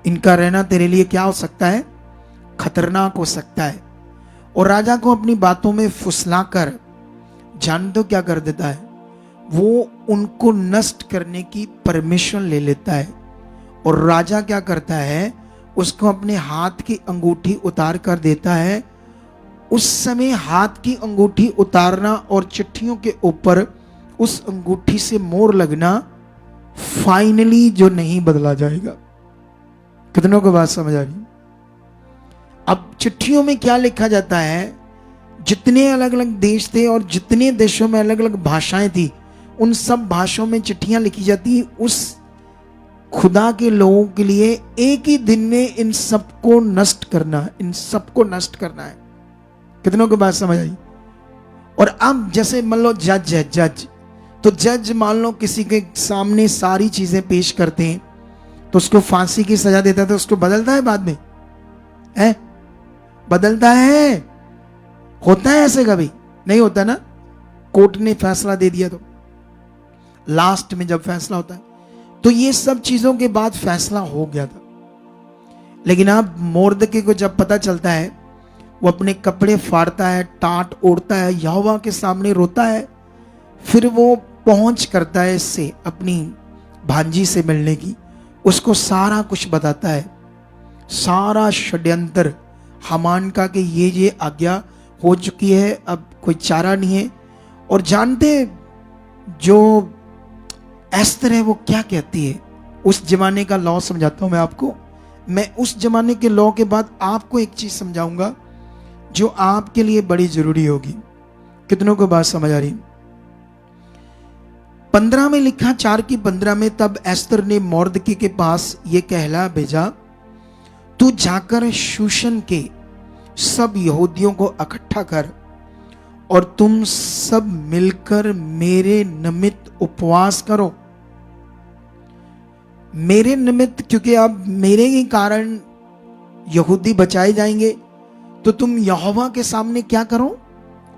इनका रहना तेरे लिए क्या हो सकता है? खतरनाक हो सकता है। और राजा को अपनी बातों में फुसलाकर जान दो क्या कर देता है, वो उनको नष्ट करने की परमिशन ले लेता है। और राजा क्या करता है, उसको अपने हाथ की अंगूठी उतार कर देता है। उस समय हाथ की अंगूठी उतारना और चिट्ठियों के ऊपर उस अंगूठी से मोहर लगना फाइनली जो नहीं बदला जाएगा। कितनों को बात समझ आ रही? अब चिट्ठियों में क्या लिखा जाता है, जितने अलग अलग देश थे और जितने देशों में अलग अलग भाषाएं थी, उन सब भाषाओं में चिट्ठियां लिखी जाती उस खुदा के लोगों के लिए। एक ही दिन में इन सबको नष्ट करना है, इन सबको नष्ट करना है। कितनों को बात समझ आई? और अब जैसे मान लो जज है, जज तो जज मान लो किसी के सामने सारी चीजें पेश करते हैं तो उसको फांसी की सजा देता है, तो उसको बदलता है बाद में? है बदलता है? होता है ऐसे? कभी नहीं होता ना। कोर्ट ने फैसला दे दिया तो लास्ट में जब फैसला होता है, तो ये सब चीजों के बाद फैसला हो गया था। लेकिन अब मोर्दके को जब पता चलता है, वो अपने कपड़े फाड़ता है, टाट ओढ़ता है, यहोवा के सामने रोता है, फिर वो पहुंच करता है इससे अपनी भांजी से मिलने की, उसको सारा कुछ बताता है, सारा षड्यंत्र हामान का कि ये आज्ञा हो चुकी है, अब कोई चारा नहीं है। और जानते जो एस्तर है वो क्या कहती है? उस जमाने का लॉ समझाता हूं मैं आपको। मैं उस जमाने के लॉ के बाद आपको एक चीज समझाऊंगा जो आपके लिए बड़ी जरूरी होगी। कितनों को बात समझ आ रही? 15 में लिखा, 4:15 में, तब एस्तर ने मोर्दकी के पास ये कहला भेजा, तू जाकर शूशन के सब यहूदियों को इकट्ठा कर और तुम सब मिलकर मेरे निमित्त उपवास करो। मेरे निमित्त, क्योंकि अब मेरे ही कारण यहूदी बचाए जाएंगे, तो तुम यहोवा के सामने क्या करो?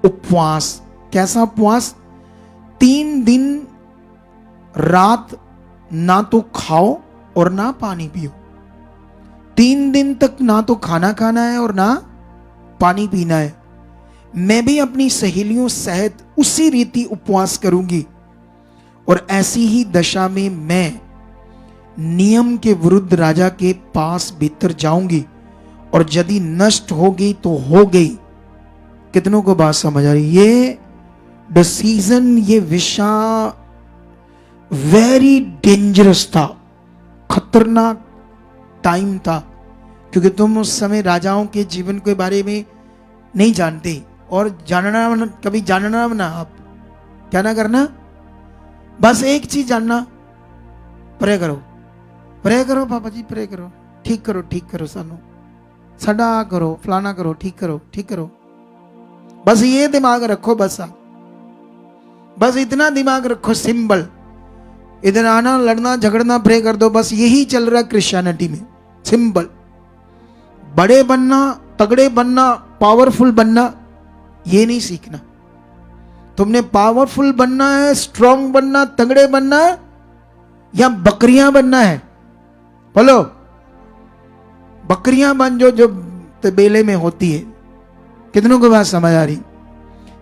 उपवास। कैसा उपवास? 3 दिन रात ना तो खाओ और ना पानी पियो। 3 दिन तक ना तो खाना खाना है और ना पानी पीना है। मैं भी अपनी सहेलियों सहित उसी रीति उपवास करूंगी और ऐसी ही दशा में मैं नियम के विरुद्ध राजा के पास भीतर जाऊंगी और यदि नष्ट होगी तो हो गई। कितनों को बात समझ आ रही? ये डिसीजन, ये विषा वेरी डेंजरस था, खतरनाक टाइम था, क्योंकि तुम उस समय राजाओं के जीवन के बारे में नहीं जानते। और जानना, कभी जानना ना आप क्या ना करना, बस एक चीज जानना, प्रे करो, प्रे करो पापा जी, प्रे करो, ठीक करो सानू, साडा करो, फलाना करो, ठीक करो। बस ये दिमाग रखो, बस इतना दिमाग रखो, सिंबल। इधर आना, लड़ना, झगड़ना, प्रे कर दो, बस यही चल रहा है क्रिश्चियनिटी में। सिंबल। बड़े बनना, तगड़े बनना, पावरफुल बनना, ये नहीं सीखना। तुमने पावरफुल बनना है, स्ट्रांग बनना, तगड़े बनना है, या बकरियां बनना है? बोलो, बकरियां बन जो तबेले में होती है। कितनों को बात समझ आ रही?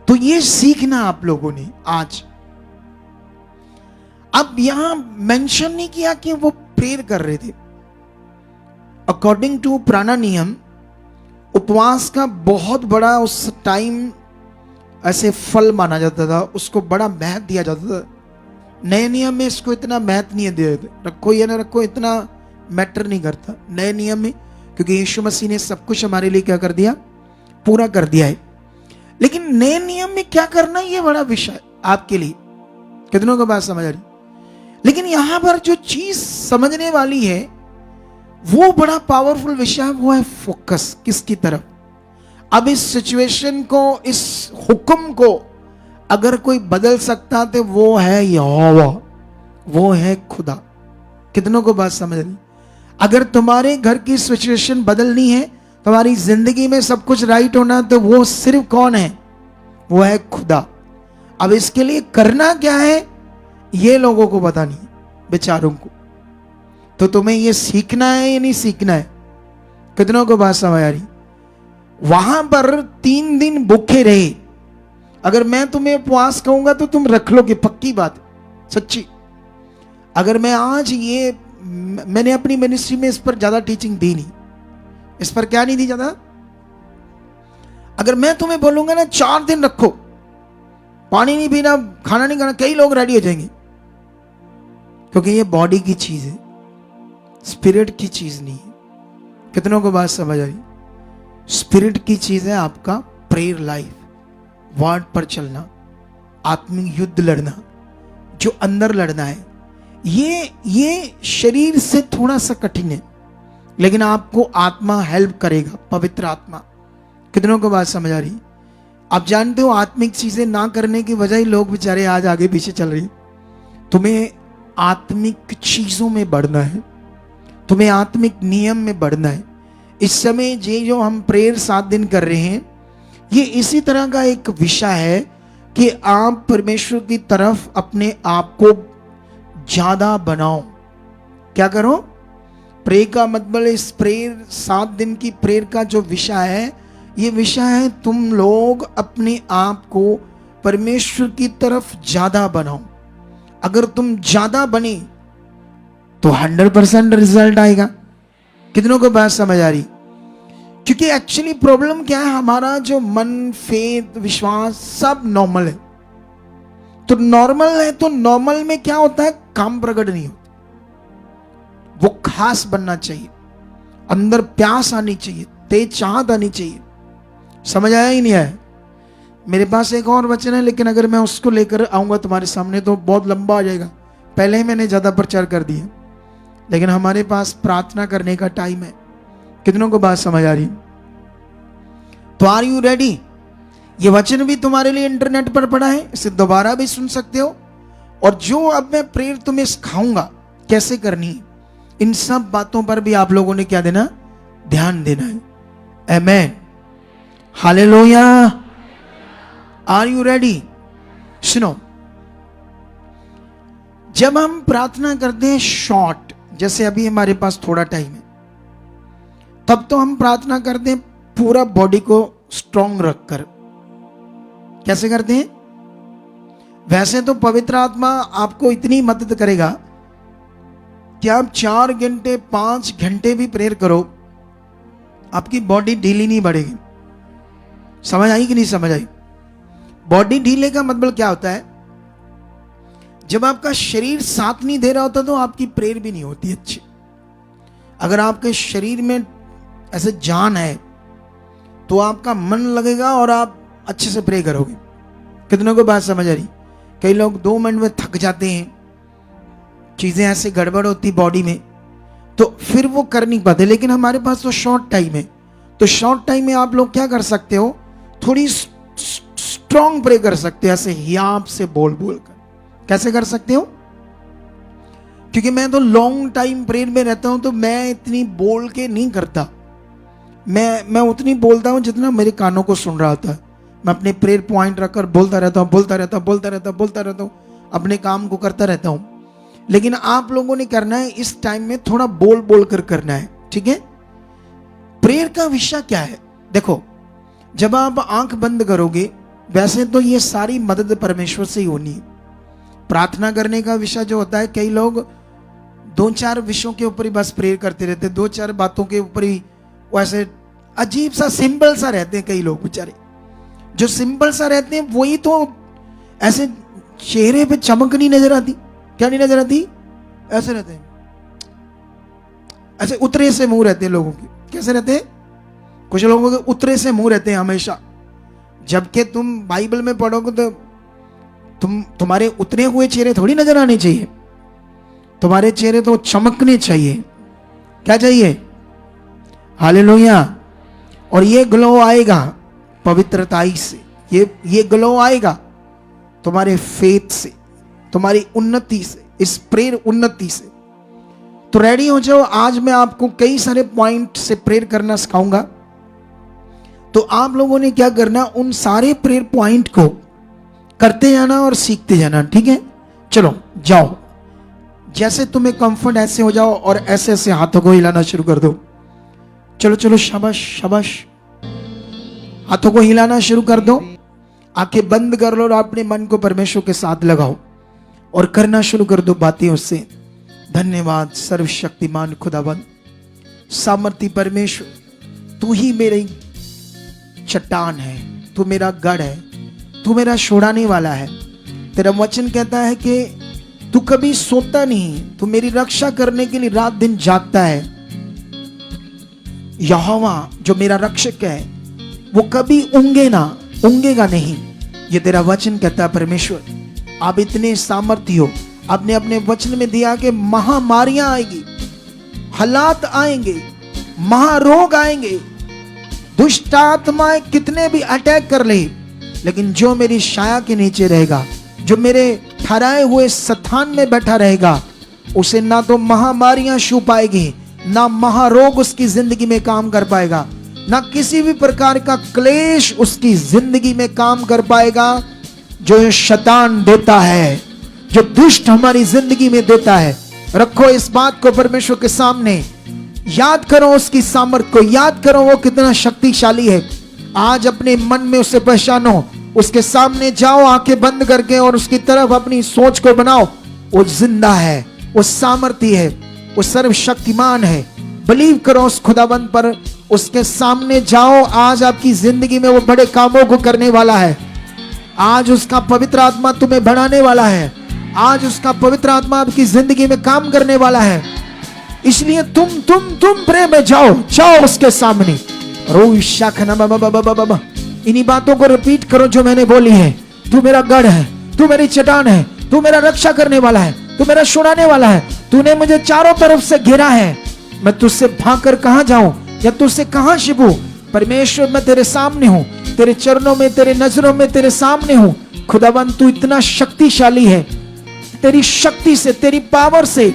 तो ये सीखना आप लोगों ने आज। अब यहां मेंशन नहीं किया कि वो प्रेयर कर रहे थे। अकॉर्डिंग टू पुराना नियम, उपवास का बहुत बड़ा उस टाइम ऐसे फल माना जाता था, उसको बड़ा महत्व दिया जाता था। नए नियम में इसको इतना महत्व नहीं दिया, रखो या ना रखो इतना मैटर नहीं करता नए नियम में, क्योंकि यीशु मसीह ने सब कुछ हमारे लिए क्या कर दिया? पूरा कर दिया है। लेकिन नए नियम में क्या करना, ये बड़ा विषय आपके लिए। कितनों को बात समझ आ रही? लेकिन यहां पर जो चीज समझने वाली है वो बड़ा पावरफुल विषय है, वो है फोकस किसकी तरफ। अब इस सिचुएशन को, इस हुक्म को अगर कोई बदल सकता तो वो है यहोवा, वो है खुदा। कितनों को बात समझ रही? अगर तुम्हारे घर की सिचुएशन बदलनी है, तुम्हारी जिंदगी में सब कुछ राइट होना, तो वो सिर्फ कौन है? वो है खुदा। अब इसके लिए करना क्या है ये लोगों को पता नहीं, बेचारों को। तो तुम्हें ये सीखना है या नहीं सीखना है? कितनों को बात समझ आ रही? वहां पर 3 दिन भूखे रहे। अगर मैं तुम्हें उपवास कहूंगा तो तुम रख लोगे, पक्की बात, सच्ची। अगर मैं आज ये, मैंने अपनी मिनिस्ट्री में इस पर ज्यादा टीचिंग दी नहीं, इस पर क्या नहीं दी ज्यादा। अगर मैं तुम्हें बोलूंगा ना 4 दिन रखो, पानी नहीं पीना, खाना नहीं खाना, कई लोग रेडी हो जाएंगे, क्योंकि ये बॉडी की चीज है, स्पिरिट की चीज नहीं है। कितनों को बात समझ आई? स्पिरिट की चीज है आपका प्रेयर लाइफ, वर्ड पर चलना, आत्मिक युद्ध लड़ना, जो अंदर लड़ना है। ये शरीर से थोड़ा सा कठिन है, लेकिन आपको आत्मा हेल्प करेगा, पवित्र आत्मा। कितनों को बात समझ आ रही? आप जानते हो आत्मिक चीजें ना करने की वजह ही लोग बेचारे आज आगे पीछे चल रही। तुम्हें आत्मिक चीजों में बढ़ना है, तुम्हें आत्मिक नियम में बढ़ना है। इस समय ये जो हम प्रेयर 7 दिन कर रहे हैं, ये इसी तरह का एक विषय है कि आप परमेश्वर की तरफ अपने आप को ज्यादा बनाओ। क्या करो? प्रेयर का मतलब, इस प्रेयर 7 दिन की प्रेयर का जो विषय है, ये विषय है तुम लोग अपने आप को परमेश्वर की तरफ ज्यादा बनाओ। अगर तुम ज्यादा बने तो 100% रिजल्ट आएगा। कितनों को बात समझ आ रही? क्योंकि एक्चुअली प्रॉब्लम क्या है, हमारा जो मन, फेथ, विश्वास सब नॉर्मल है। तो नॉर्मल है, तो नॉर्मल में क्या होता है, काम प्रकट नहीं होता। वो खास बनना चाहिए, अंदर प्यास आनी चाहिए, तेज चाहत आनी चाहिए। समझ आया ही नहीं आया? मेरे पास एक और वचन है, लेकिन अगर मैं उसको लेकर आऊंगा तुम्हारे सामने तो बहुत लंबा आ जाएगा। पहले ही मैंने ज्यादा प्रचार कर दिया, लेकिन हमारे पास प्रार्थना करने का टाइम है। कितनों को बात समझ आ रही? तो आर यू रेडी? ये वचन भी तुम्हारे लिए इंटरनेट पर पड़ा है, इसे दोबारा भी सुन सकते हो। और जो अब मैं प्रेयर तुम्हें सिखाऊंगा कैसे करनी है, इन सब बातों पर भी आप लोगों ने क्या देना? ध्यान देना है। Amen, hallelujah. Are you ready? सुनो, जब हम प्रार्थना करते हैं शॉर्ट, जैसे अभी हमारे पास थोड़ा टाइम है, तब तो हम प्रार्थना करते हैं पूरा बॉडी को स्ट्रॉन्ग रखकर। कैसे करते हैं? वैसे तो पवित्र आत्मा आपको इतनी मदद करेगा कि आप 4 घंटे 5 घंटे भी प्रेयर करो, आपकी बॉडी ढीली नहीं बढ़ेगी। समझ आई कि नहीं समझ आई? बॉडी ढीले का मतलब क्या होता है? जब आपका शरीर साथ नहीं दे रहा होता तो आपकी प्रेयर भी नहीं होती अच्छी। अगर आपके शरीर में ऐसे जान है तो आपका मन लगेगा और आप अच्छे से प्रे करोगे। कितनों को बात समझ आ रही? कई लोग 2 मिनट में थक जाते हैं, चीजें ऐसे गड़बड़ होती बॉडी में, तो फिर वो कर नहीं पाते। लेकिन हमारे पास तो शॉर्ट टाइम है, तो शॉर्ट टाइम में आप लोग क्या कर सकते हो, थोड़ी स्ट्रॉन्ग प्रे कर सकते हो, ऐसे हियाब से बोल बोल कर। कैसे कर सकते हो? क्योंकि मैं तो लॉन्ग टाइम प्रेयर में रहता हूं, तो मैं इतनी बोल के नहीं करता। मैं उतनी बोलता हूं जितना मेरे कानों को सुन रहा होता है। मैं अपने प्रेयर पॉइंट रखकर बोलता रहता हूं, अपने काम को करता रहता हूं। लेकिन आप लोगों ने करना है इस टाइम में थोड़ा बोल बोल कर करना है, ठीक है? प्रेयर का विषय क्या है? देखो, जब आप आंख बंद करोगे, वैसे तो ये सारी मदद परमेश्वर से ही होनी है। प्रार्थना करने का विषय जो होता है, कई लोग 2-4 विषयों के ऊपर ही बस प्रेयर करते रहते, 2-4 बातों के ऊपर ही वो ऐसे अजीब सा सिंपल सा रहते हैं। कई लोग बेचारे जो सिंपल सा रहते हैं, वही तो ऐसे चेहरे पे चमक नहीं नजर आती। क्या नहीं नजर आती? ऐसे रहते हैं, ऐसे उतरे से मुंह रहते हैं लोगों के। कैसे रहते हैं? कुछ लोगों के उतरे से मुंह रहते हैं हमेशा, जबकि तुम बाइबल में पढ़ोगे तो तुम्हारे उतरे हुए चेहरे थोड़ी नजर आने चाहिए। तुम्हारे चेहरे तो चमकने चाहिए। क्या चाहिए? हालेलुया। और ये ग्लो आएगा पवित्रताई से, ये ग्लो आएगा तुम्हारे फेथ से, तुम्हारी उन्नति से, इस प्रेयर उन्नति से। तो रेडी हो जाओ। आज मैं आपको कई सारे पॉइंट से प्रेयर करना सिखाऊंगा। तो आप लोगों ने क्या करना, उन सारे प्रेयर पॉइंट को करते जाना और सीखते जाना, ठीक है? चलो जाओ, जैसे तुम्हें कंफर्ट ऐसे हो जाओ और ऐसे ऐसे हाथों को हिलाना शुरू कर दो। चलो चलो, शाबाश शाबाश, हाथों को हिलाना शुरू कर दो। आंखें बंद कर लो और अपने मन को परमेश्वर के साथ लगाओ और करना शुरू कर दो बातें उससे। धन्यवाद सर्वशक्तिमान खुदावन, सामर्थी परमेश्वर, तू ही मेरी चट्टान है, तू मेरा गढ़ है, तू मेरा छुड़ाने वाला है। तेरा वचन कहता है कि तू कभी सोता नहीं, तू मेरी रक्षा करने के लिए रात दिन जागता है। यहोवा जो मेरा रक्षक है वो कभी ऊंगेगा नहीं। ये तेरा वचन कहता है परमेश्वर, आप इतने सामर्थ्य हो, आपने अपने वचन में दिया कि महामारियां आएगी, हालात आएंगे, महारोग आएंगे, दुष्ट आत्माएं कितने भी अटैक कर ले, लेकिन जो मेरी छाया के नीचे रहेगा, जो मेरे ठहराए हुए स्थान में बैठा रहेगा, उसे ना तो महामारियां छू पाएगी, ना महारोग उसकी जिंदगी में काम कर पाएगा, ना किसी भी प्रकार का क्लेश उसकी जिंदगी में काम कर पाएगा। जो शैतान देता है, जो दुष्ट हमारी जिंदगी में देता है, रखो इस बात को परमेश्वर के सामने, याद करो उसकी सामर्थ को, याद करो वो कितना शक्तिशाली है। आज अपने मन में उसे पहचानो, उसके सामने जाओ आंखें बंद करके और उसकी तरफ अपनी सोच को बनाओ। वो जिंदा है, वो सामर्थ्य है, वो सर्वशक्तिमान है। बिलीव करो उस खुदाबंद पर, उसके सामने जाओ। आज आपकी जिंदगी में वो बड़े कामों को करने वाला है। आज उसका पवित्र आत्मा तुम्हें बढ़ाने वाला है। आज उसका पवित्र आत्मा आपकी जिंदगी में काम करने वाला है। इसलिए तुम प्रेम में जाओ उसके सामने। इन्हीं बातों को रिपीट करो जो मैंने बोली है। तू मेरा गढ़ है, तू मेरी चट्टान है, तू मेरा रक्षा करने वाला है, तू मेरा छुड़ाने वाला है। तूने मुझे चारों तरफ से घेरा है, मैं तुझसे भागकर कहां जाऊं या तुझसे कहां छिपूं। परमेश्वर मैं तेरे सामने हूं, तेरे चरणों में, तेरे नजरों में, तेरे सामने हूं। खुदावन तू इतना शक्तिशाली है, तेरी शक्ति से, तेरी पावर से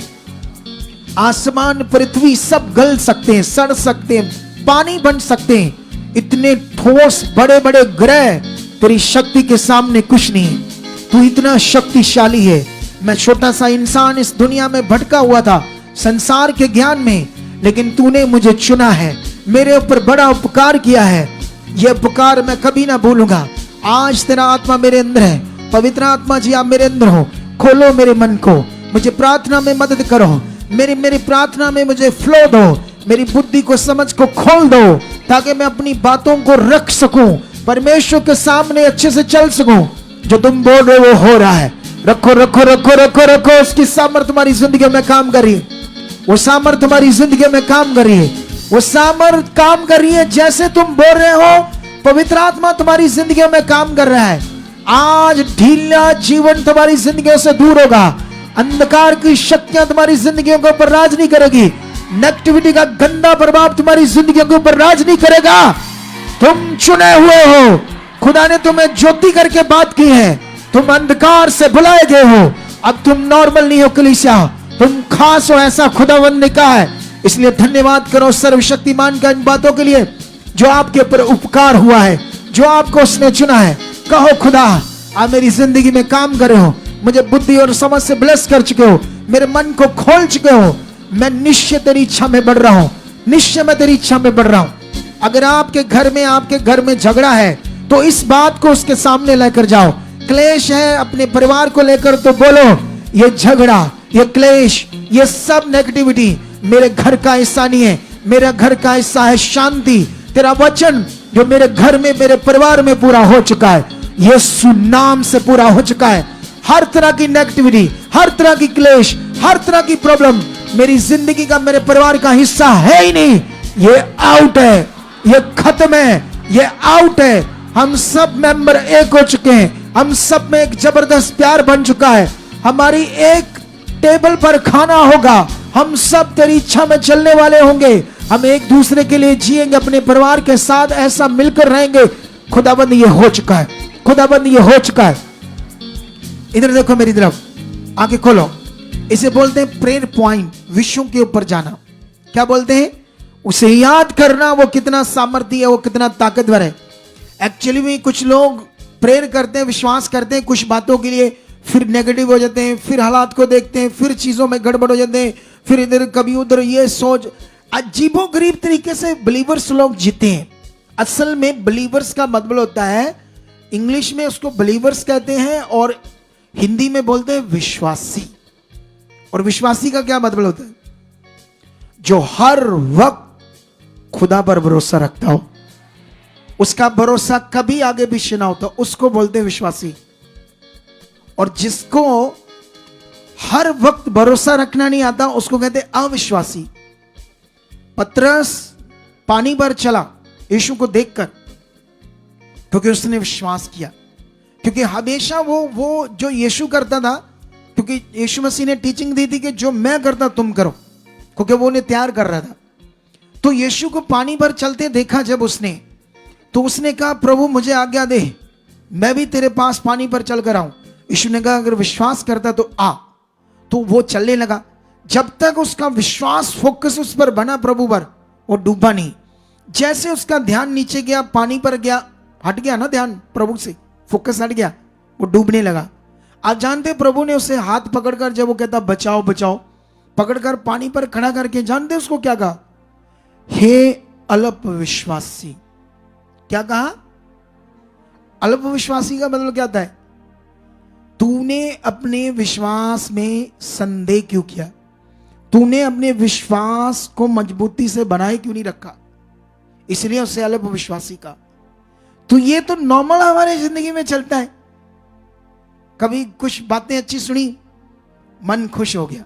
आसमान पृथ्वी सब गल सकते हैं, सड़ सकते हैं, पानी बन सकते हैं। इतने ठोस बड़े बड़े ग्रह तेरी शक्ति के सामने कुछ नहीं। तू इतना शक्तिशाली है। मैं छोटा सा इंसान इस दुनिया में भटका हुआ था संसार के ज्ञान में, लेकिन तूने मुझे चुना है, मेरे ऊपर बड़ा उपकार किया है। यह उपकार मैं कभी ना भूलूंगा। आज तेरा आत्मा मेरे अंदर है। पवित्र आत्मा जी आप मेरे अंदर हो। खोलो मेरे मन को, मुझे प्रार्थना में मदद करो। मेरी प्रार्थना में मुझे फ्लो दो, मेरी बुद्धि को, समझ को खोल दो, ताकि मैं अपनी बातों को रख सकूं, परमेश्वर के सामने अच्छे से चल सकूं। जो तुम बोल रहे हो वो हो रहा है। रखो रखो रखो रखो रखो। उसकी सामर्थ तुम्हारी जिंदगी में काम कर रही है। वो सामर्थ तुम्हारी जिंदगी में काम कर रही है। वो सामर्थ काम कर रही है। जैसे तुम बोल रहे हो, पवित्र आत्मा तुम्हारी जिंदगी में काम कर रहा है। आज ढीला जीवन तुम्हारी जिंदगियों से दूर होगा। अंधकार की शक्तियां तुम्हारी जिंदगियों के ऊपर राज नहीं करेगी। नेगेटिविटी का गंदा प्रभाव तुम्हारी जिंदगियों के ऊपर राज नहीं करेगा। तुम चुने हुए हो। खुदा ने तुम्हें ज्योति करके बात की है। तुम अंधकार से बुलाए गए हो। अब तुम नॉर्मल नहीं हो कलीसिया, तुम खास हो, ऐसा खुदावंद ने कहा है। इसलिए धन्यवाद करो सर्वशक्तिमान का इन बातों के लिए जो आपके ऊपर उपकार हुआ है, जो आपको उसने चुना है। कहो खुदा आप मेरी जिंदगी में काम कर रहे हो, मुझे बुद्धि और समझ से ब्लेस कर चुके हो, मेरे मन को खोल चुके हो। मैं निश्चय तेरी इच्छा में बढ़ रहा हूं, निश्चय मैं तेरी इच्छा में बढ़ रहा हूं। अगर आपके घर में झगड़ा है तो इस बात को उसके सामने लेकर जाओ। क्लेश है अपने परिवार को लेकर तो बोलो ये झगड़ा, ये क्लेश, ये सब नेगेटिविटी मेरे घर का हिस्सा नहीं है। मेरा घर का हिस्सा है शांति। तेरा वचन जो मेरे घर में, मेरे परिवार में पूरा हो चुका है, यीशु नाम से पूरा हो चुका है। हर तरह की नेगेटिविटी, हर तरह की क्लेश, हर तरह की प्रॉब्लम मेरी जिंदगी का, मेरे परिवार का हिस्सा है ही नहीं। ये आउट है, ये खत्म है, ये आउट है। हम सब मेंबर एक हो चुके हैं। हम सब में एक जबरदस्त प्यार बन चुका है। हमारी एक टेबल पर खाना होगा। हम सब तेरी इच्छा में चलने वाले होंगे। हम एक दूसरे के लिए जिएंगे, अपने परिवार के साथ ऐसा मिलकर रहेंगे। खुदाबंद ये हो चुका है, खुदाबंद ये हो चुका है। इधर देखो मेरी तरफ, आंखें खोलो। इसे बोलते हैं प्रेयर पॉइंट, विषयों के ऊपर जाना। क्या बोलते हैं? उसे याद करना वो कितना सामर्थ्य है, वो कितना ताकतवर है। एक्चुअली में कुछ लोग प्रेयर करते हैं, विश्वास करते हैं कुछ बातों के लिए, फिर नेगेटिव हो जाते हैं, फिर हालात को देखते हैं, फिर चीजों में गड़बड़ हो जाते हैं, फिर इधर कभी उधर ये सोच। अजीबोगरीब तरीके से बिलीवर्स लोग जीते हैं। असल में बिलीवर्स का मतलब होता है, इंग्लिश में उसको बिलीवर्स कहते हैं और हिंदी में बोलते हैं विश्वासी। और विश्वासी का क्या मतलब होता है? जो हर वक्त खुदा पर भरोसा रखता हो, उसका भरोसा कभी आगे पीछे ना होता, उसको बोलते हैं विश्वासी। और जिसको हर वक्त भरोसा रखना नहीं आता, उसको कहते हैं अविश्वासी। पानी पर चला यीशु को देखकर, क्योंकि उसने विश्वास किया। क्योंकि हमेशा वो जो यीशु करता था, क्योंकि यीशु मसीह ने टीचिंग दी थी कि जो मैं करता तुम करो, क्योंकि वो उन्हें तैयार कर रहा था। तो यीशु को पानी पर चलते देखा जब उसने, तो उसने कहा प्रभु मुझे आज्ञा दे, मैं भी तेरे पास पानी पर चल कर आऊं। यीशु ने कहा अगर विश्वास करता तो आ। तो वो चलने लगा। जब तक उसका विश्वास फोकस उस पर बना प्रभु पर, वो डूबा नहीं। जैसे उसका ध्यान नीचे गया, पानी पर गया, हट गया ना ध्यान प्रभु से, फोकस हट गया, वो डूबने लगा। आप जानते प्रभु ने उसे हाथ पकड़कर, जब वो कहता बचाओ बचाओ, पकड़कर पानी पर खड़ा करके, जानते उसको क्या कहा? हे अल्प विश्वासी। क्या कहा? अल्प विश्वासी का मतलब क्या होता है? तूने अपने विश्वास में संदेह क्यों किया? तूने अपने विश्वास को मजबूती से बनाए क्यों नहीं रखा? इसलिए उसे अल्प विश्वासी का। तो ये तो नॉर्मल हमारे जिंदगी में चलता है। कभी कुछ बातें अच्छी सुनी, मन खुश हो गया,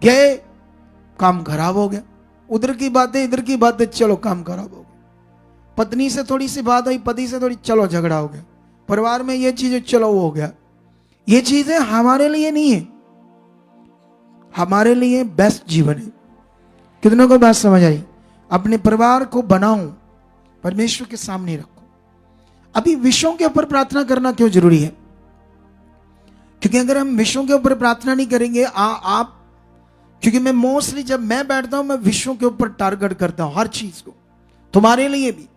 गए काम खराब हो गया, उधर की बातें इधर की बातें, चलो काम खराब हो गया। पत्नी से थोड़ी सी बात हुई, पति से थोड़ी, चलो झगड़ा हो गया। परिवार में ये चीजें, चलो वो हो गया। ये चीजें हमारे लिए नहीं है, हमारे लिए बेस्ट जीवन है। कितनों को बात समझ आई? अपने परिवार को बनाओ, परमेश्वर के सामने रखो। अभी विषयों के ऊपर प्रार्थना करना क्यों जरूरी है? क्योंकि अगर हम विषयों के ऊपर प्रार्थना नहीं करेंगे, आप, क्योंकि मैं मोस्टली जब मैं बैठता हूं, मैं विषयों के ऊपर टारगेट करता हूं हर चीज को, तुम्हारे लिए भी।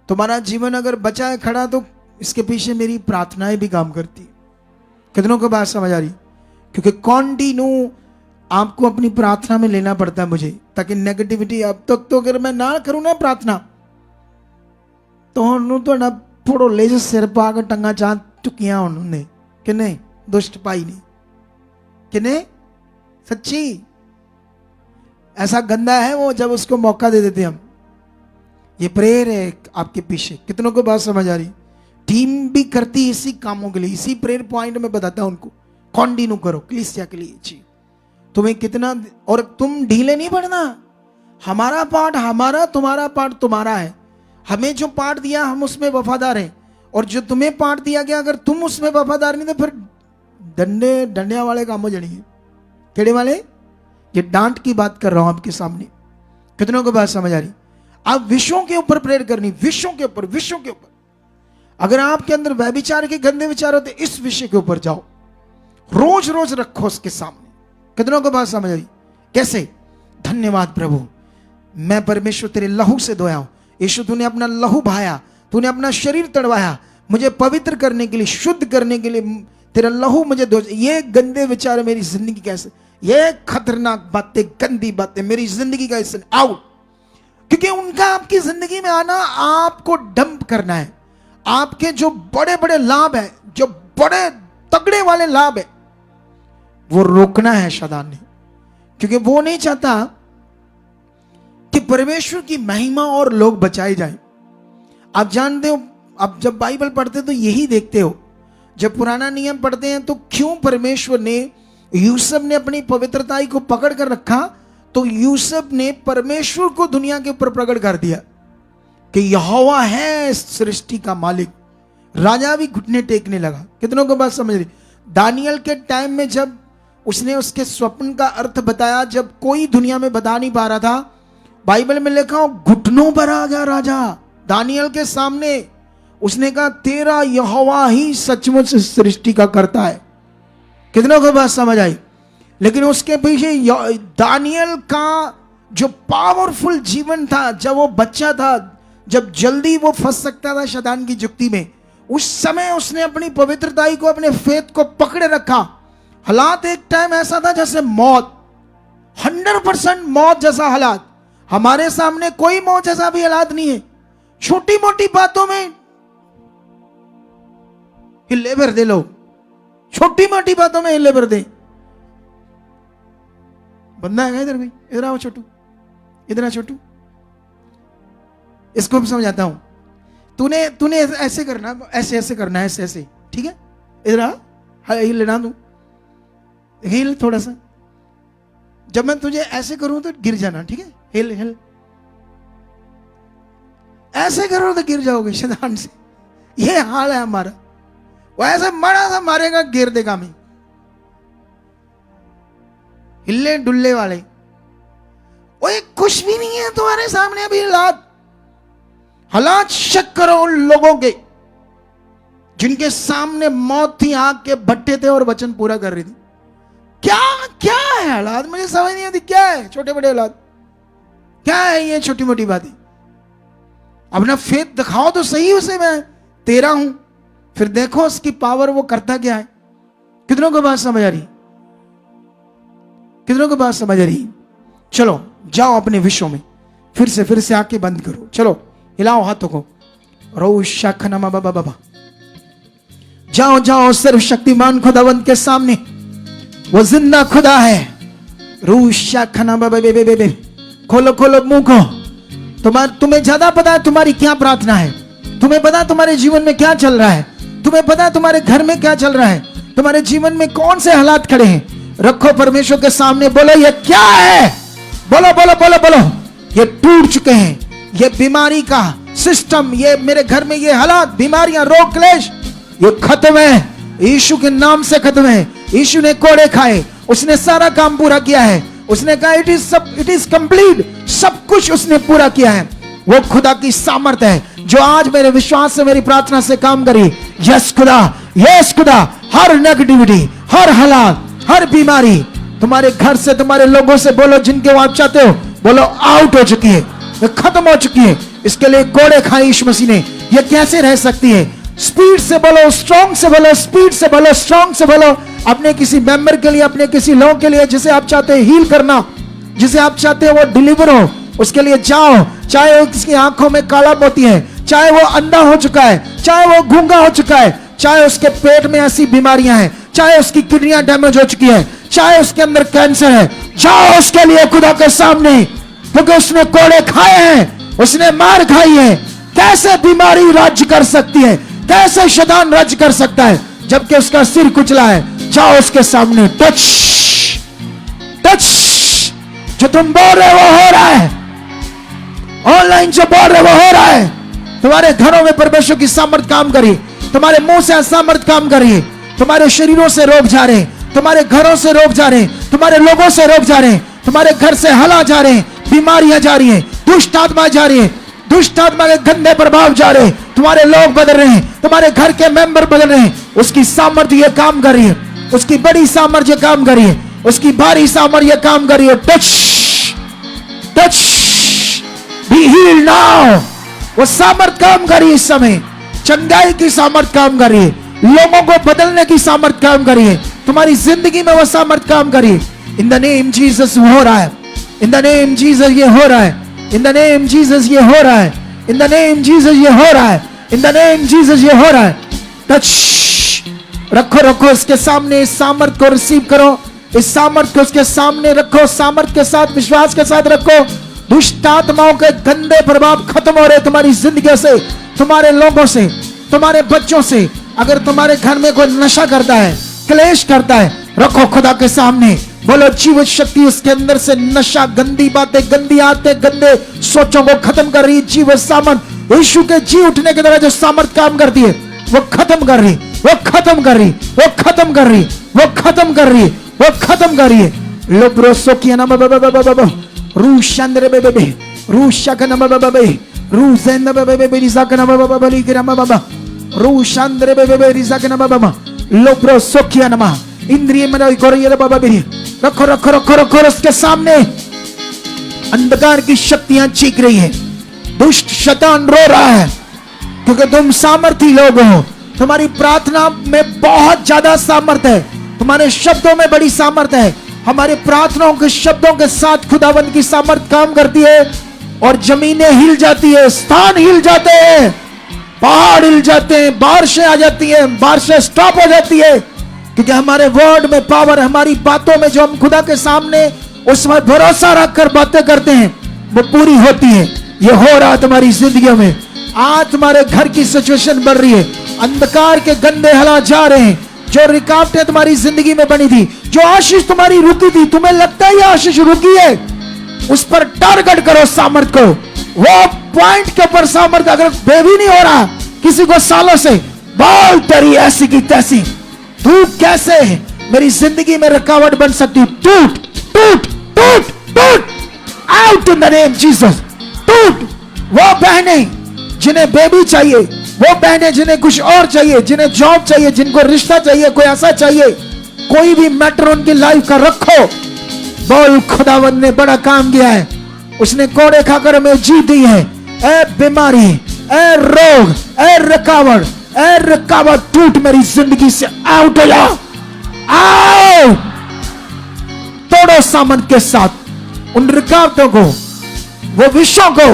तुम्हारा जीवन अगर बचा है खड़ा, तो इसके पीछे मेरी प्रार्थनाएं भी काम करती है। कितनों को बात समझ आ रही? क्योंकि कॉन्टिन्यू आपको अपनी प्रार्थना में लेना पड़ता है मुझे, ताकि नेगेटिविटी, अब तक तो अगर मैं ना करूं ना प्रार्थना, तो थोड़ो ले जो सिर पा के टंगा चाह चुकिया उन्होंने कि नहीं, दुष्ट पाई नहीं कि नहीं, सच्ची ऐसा गंदा है वो, जब उसको मौका दे देते हम। ये प्रेयर है आपके पीछे। कितनों को बात समझ आ रही? टीम भी करती है इसी कामों के लिए, इसी प्रेयर पॉइंट में बताता हूं उनको, कॉन्टिन्यू करो कलीसिया के लिए जी। तुम्हें कितना, और तुम ढीले नहीं पड़ना। हमारा पार्ट हमारा, तुम्हारा पार्ट तुम्हारा है। हमें जो पार्ट दिया हम उसमें वफादार हैं, और जो तुम्हें पार्ट दिया गया अगर तुम उसमें वफादार नहीं, तो फिर डंडिया वाले काम हो जाएंगे। केड़े वाले? ये डांट की बात कर रहा हूं आपके सामने। कितनों को बात समझ आ रही? आप विषयों के ऊपर प्रेयर करनी, विषयों के ऊपर, विषयों के ऊपर। अगर आपके अंदर व्यभिचार के गंदे विचार होते, इस विषय के ऊपर जाओ, रोज रोज रखो उसके सामने। कितनों को बात समझ आई? कैसे? धन्यवाद प्रभु, मैं परमेश्वर तेरे लहू से धोया हूं। यीशु तूने अपना लहू बहाया, तूने अपना शरीर तड़वाया मुझे पवित्र करने के लिए, शुद्ध करने के लिए, तेरा लहू मुझे धो। ये गंदे विचार मेरी जिंदगी कैसे, ये खतरनाक बातें, गंदी बातें मेरी जिंदगी का हिस्सा आउट। क्योंकि उनका आपकी जिंदगी में आना आपको डंप करना है। आपके जो बड़े बड़े लाभ है, जो बड़े तगड़े वाले लाभ है, वो रोकना है शैतान ने। क्योंकि वो नहीं चाहता कि परमेश्वर की महिमा और लोग बचाए जाएं। आप जानते हो, आप जब बाइबल पढ़ते हो तो यही देखते हो, जब पुराना नियम पढ़ते हैं तो क्यों परमेश्वर ने, यूसुफ ने अपनी पवित्रताई को पकड़ कर रखा, तो यूसुफ ने परमेश्वर को दुनिया के ऊपर प्रकट कर दिया कि यहोवा है सृष्टि का मालिक। राजा भी घुटने टेकने लगा। कितनों को बात समझ रही? दानियल के टाइम में जब उसने उसके स्वप्न का अर्थ बताया, जब कोई दुनिया में बता नहीं पा रहा था, बाइबल में लिखा हो घुटनों पर आ गया राजा दानियल के सामने। उसने कहा तेरा यहोवा ही सचमुच सृष्टि का करता है। कितनों को बात समझ आई? लेकिन उसके पीछे दानियल का जो पावरफुल जीवन था, जब वो बच्चा था, जब जल्दी वो फंस सकता था शैतान की जुक्ति में, उस समय उसने अपनी पवित्रताई को, अपने फेथ को पकड़े रखा। हालात एक टाइम ऐसा था जैसे मौत, 100% मौत जैसा हालात। हमारे सामने कोई मौत जैसा भी हालात नहीं है। छोटी मोटी बातों में हिले भर दे लोग, छोटी मोटी बातों में हिले भर दे। बंदा है इधर, भाई इधर आओ छोटू, इधर आ छोटू, इसको भी समझाता हूं। तूने ऐसे करना, ऐसे ऐसे करना है, ऐसे ऐसे, ठीक है? इधर आ, हिल लेना तू, हिल थोड़ा सा। जब मैं तुझे ऐसे करूं तो गिर जाना, ठीक है? हिल हिल, ऐसे करो तो गिर जाओगे शैतान से। ये हाल है हमारा। वो ऐसे बड़ा सा मारेगा, गिर देगा मैं। हिलने डुल्ले वाले, वो एक कुछ भी नहीं है तुम्हारे सामने अभी हालात चेक करो उन लोगों के जिनके सामने मौत थी, आग के भट्टे थे और वचन पूरा कर रही थी। क्या क्या है हालात, मुझे समझ नहीं आती। क्या है छोटे बड़े हालात, क्या है ये छोटी मोटी बातें? अपना फेथ दिखाओ तो सही उसे, मैं तेरा हूं, फिर देखो उसकी पावर वो करता क्या है। कितनों को बात समझ आ रही? कितनों को बात समझ आ रही? चलो जाओ अपने विश्व में, फिर से आंखें बंद करो, चलो हिलाओ हाथों को। रो शाखनमा बाबा बाबा, जाओ जाओ सर्वशक्तिमान खुदावंत के सामने, वो जिंदा खुदा है। रू शाखना बाबा बे बे बे, खोलो खोलो मुंह को। तुम्हें ज्यादा पता है तुम्हारी क्या प्रार्थना है, तुम्हें पता है तुम्हारे जीवन में क्या चल रहा है, तुम्हें पता है तुम्हारे घर में क्या चल रहा है, तुम्हारे जीवन में कौन से हालात खड़े हैं। रखो परमेश्वर के सामने, बोलो ये क्या है, बोलो बोलो बोलो बोलो। ये टूट चुके हैं, ये बीमारी का सिस्टम, ये मेरे घर में ये हालात, बीमारियां, रोग, क्लेश, ये खत्म है, यीशु के नाम से खत्म है। यीशु ने कोड़े खाए, उसने सारा काम पूरा किया है। उसने कहा इट इज कंप्लीट, सब कुछ उसने पूरा किया है। वो खुदा की सामर्थ्य है जो आज मेरे विश्वास से, मेरी प्रार्थना से काम करी। यस खुदा, यस खुदा, हर नेगेटिविटी, हर हालात, हर बीमारी तुम्हारे घर से, तुम्हारे लोगों से, बोलो जिनके वो आप चाहते हो, बोलो आउट हो चुकी है, खत्म हो चुकी है। इसके लिए कोड़े खाए यीशु मसीह ने। ये कैसे रह सकती है? स्पीड से बोलो, स्ट्रॉन्ग से बोलो, स्पीड से बोलो, स्ट्रॉन्ग से बोलो। अपने किसी मेंबर के लिए, अपने किसी लोगों के लिए जिसे आप चाहते हैं हील करना, जिसे आप चाहते हैं वो डिलीवर हो, उसके लिए जाओ। चाहे उसकी आंखों में काला मोती है, चाहे वो अंधा हो चुका है, चाहे वो गूंगा हो चुका है, चाहे उसके पेट में ऐसी बीमारियां हैं, चाहे उसकी किडनियां डैमेज हो चुकी है, चाहे उसके अंदर कैंसर है, जाओ उसके लिए खुदा के सामने, क्योंकि उसने कोड़े खाए हैं, उसने मार खाई है। कैसे बीमारी राज्य कर सकती है, कैसे शैतान राज्य कर सकता है जबकि उसका सिर कुचला है। जाओ उसके सामने, टच टच, जो तुम बोल रहे वो हो रहा है, ऑनलाइन जो बोल रहे वो हो रहा है। तुम्हारे घरों में परमेश्वर की सामर्थ काम करी, तुम्हारे मुंह से सामर्थ काम करी, तुम्हारे शरीरों से रोग जा रहे, तुम्हारे घरों से रोग जा रहे, तुम्हारे लोगों से रोग जा रहे, तुम्हारे घर से हला जा रहे, बीमारियां जा रही है, दुष्ट आत्मा जा रही है, दुष्ट आत्मा के गंदे प्रभाव जा रहे, तुम्हारे लोग बदल रहे हैं, तुम्हारे घर के मेंबर बदल रहे हैं। उसकी सामर्थ्य ये काम कर रही है, उसकी बड़ी सामर्थ्य काम कर रही है, उसकी भारी सामर्थ्य काम कर रही है। Touch touch, be healed now. वो सामर्थ काम कर रही है इस समय, चंगाई की सामर्थ काम कर रही है, लोगों को बदलने की सामर्थ काम कर रही है, तुम्हारी जिंदगी में वो सामर्थ काम कर रही है। इन द नेम जीसस हो रहा है, इन द नेम जीसस ये हो रहा है, इन द नेम जीसस ये हो रहा है, इन द नेम जीसस ये हो रहा है, इन द नेम जीसस ये हो रहा है। टच, रखो रखो इसके सामने, इस सामर्थ को रिसीव करो, इस सामर्थ को उसके सामने रखो, सामर्थ के साथ, विश्वास के साथ रखो। दुष्ट आत्माओं के गंदे प्रभाव खत्म हो रहे तुम्हारी जिंदगी से, तुम्हारे लोगों से, तुम्हारे बच्चों से। अगर तुम्हारे घर में कोई नशा करता है, क्लेश करता है, रखो खुदा के सामने, बोलो जीवित शक्ति उसके अंदर से नशा, गंदी बातें, गंदी आदतें, गंदे सोचों को खत्म कर रही। जीवित सामर्थ यीशु के जी उठने की तरह जो सामर्थ काम करती है वो खत्म कर रही, वो खत्म कर रही, वो खत्म कर रही, वो खत्म कर रही, वो खत्म कर रही है। लो ब्रोसो की ना बाबा रू चंद्र बेबे रू शकन बाबा रू ज़ेन बेबे रिज़कन बाबा बली गिरम बाबा रू चंद्र बेबे रिज़कन बाबा लो ब्रोसो की ना इंद्रिय में कोरियर बाबा बेरी। रखो रखो रखो रखो उसके सामने। अंधकार की शक्तियां चीख रही है, दुष्ट शैतान रो रहा है, क्योंकि तुम सामर्थी लोग हो। तुम्हारी प्रार्थना में बहुत ज्यादा सामर्थ है, तुम्हारे शब्दों में बड़ी सामर्थ है। हमारे प्रार्थनाओं के शब्दों के साथ खुदावंद की सामर्थ काम करती है और जमीनें हिल जाती है, स्थान हिल जाते हैं, पहाड़ हिल जाते हैं, बारिशें आ जाती हैं, बारिशें स्टॉप हो जाती है, क्योंकि हमारे वर्ड में पावर, हमारी बातों में जो हम खुदा के सामने उस पर भरोसा रखकर बातें करते हैं वो पूरी होती है। ये हो रहा तुम्हारी जिंदगी में। आज तुम्हारे घर की सिचुएशन बढ़ रही है, अंधकार के गंदे हालात जा रहे हैं, जो रुकावटें तुम्हारी जिंदगी में बनी थी, जो आशीष तुम्हारी रुकी थी, तुम्हें लगता है ये आशीष रुकी है, उस पर टारगेट करो सामर्थ को, वो पॉइंट के ऊपर सामर्थ्य, अगर बेबी नहीं हो रहा किसी को सालों से, बोल तेरी ऐसी की तैसी, तू कैसे मेरी जिंदगी में रुकावट बन सकती, टूट टूट टूट टूट, out in the name Jesus, टूट। वो बहनें जिन्हें बेबी चाहिए, वो बहनें जिन्हें कुछ और चाहिए, जिन्हें जॉब चाहिए, जिनको रिश्ता चाहिए, कोई ऐसा चाहिए, कोई भी मैटर उनकी लाइफ का रखो, बोल खुदावंद ने बड़ा काम किया है, उसने कोड़े खाकर हमें जीत दी है। ए बीमारी, ए रोग, ए रुकावट टूट मेरी जिंदगी से आउट हो जाओ, आओ। तोड़ो सामर्थ के साथ उन रुकावटों को, वो विषयों को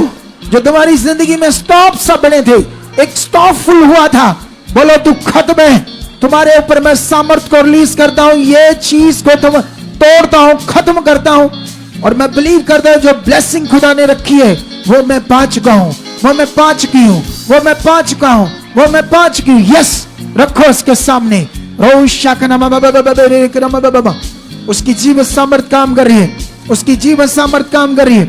जो तुम्हारी जिंदगी में स्टॉप सब बने थे, एक स्टॉप फुल हुआ था, बोलो तू खत्म है, तुम्हारे ऊपर मैं सामर्थ को रिलीज करता हूं, ये चीज को तुम तोड़ता हूं, खत्म करता हूं, और मैं बिलीव करता हूं जो ब्लेसिंग खुदा ने रखी है वो मैं पा चुका हूं, वो मैं पा चुकी हूं, वो मैं पा चुका हूं, वो मैं पा चुकी हूं। यस, रखो उसके सामने, उसकी जीवन सामर्थ काम कर रही है, उसकी जीवन सामर्थ काम कर रही है,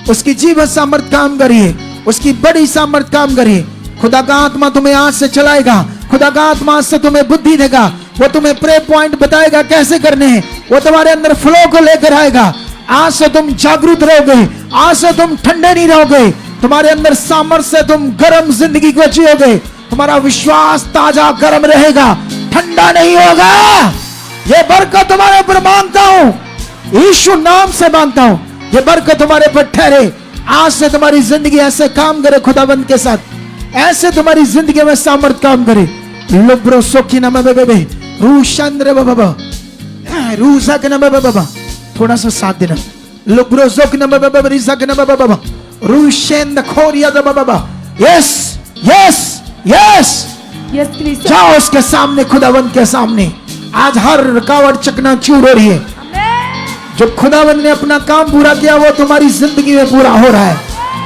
उसकी जीवन सामर्थ काम कर रही है, उसकी बड़ी सामर्थ काम कर रही है। खुदा का आत्मा तुम्हें आज से चलाएगा, खुदा का आत्मा आज से तुम्हें बुद्धि देगा, वो तुम्हें प्रे पॉइंट बताएगा कैसे करने हैं, वो तुम्हारे अंदर फ्लो को लेकर आएगा। आज से तुम जागरूक रहोगे, आज से तुम ठंडे नहीं रहोगे, तुम्हारे अंदर सामर्थ्य से तुम गर्म जिंदगी को जियोगे, तुम्हारा विश्वास ताजा गर्म रहेगा, ठंडा नहीं होगा। ये बरकत तुम्हारे ऊपर मांगता हूं, यीशु नाम से मांगता हूं, ये बरकत तुम्हारे पर ठहरे। आज से तुम्हारी जिंदगी ऐसे काम करे खुदाबंद के साथ, ऐसे तुम्हारी जिंदगी में सामर्थ काम करे। लुब्रो सोखी ना बेबे रूशंद्र बाबा रूजा के ना बाबा, थोड़ा सा साथ देना। लुब्रो सोख ना बाबा रिजा के ना बाबा रूशेंद खोरिया दा बाबा। यस यस यस यस, जाओ उसके सामने, खुदाबंद के सामने। आज हर रुकावट चकनाचूर हो रही है। जो खुदावन ने अपना काम पूरा किया वो तुम्हारी जिंदगी में पूरा हो रहा है,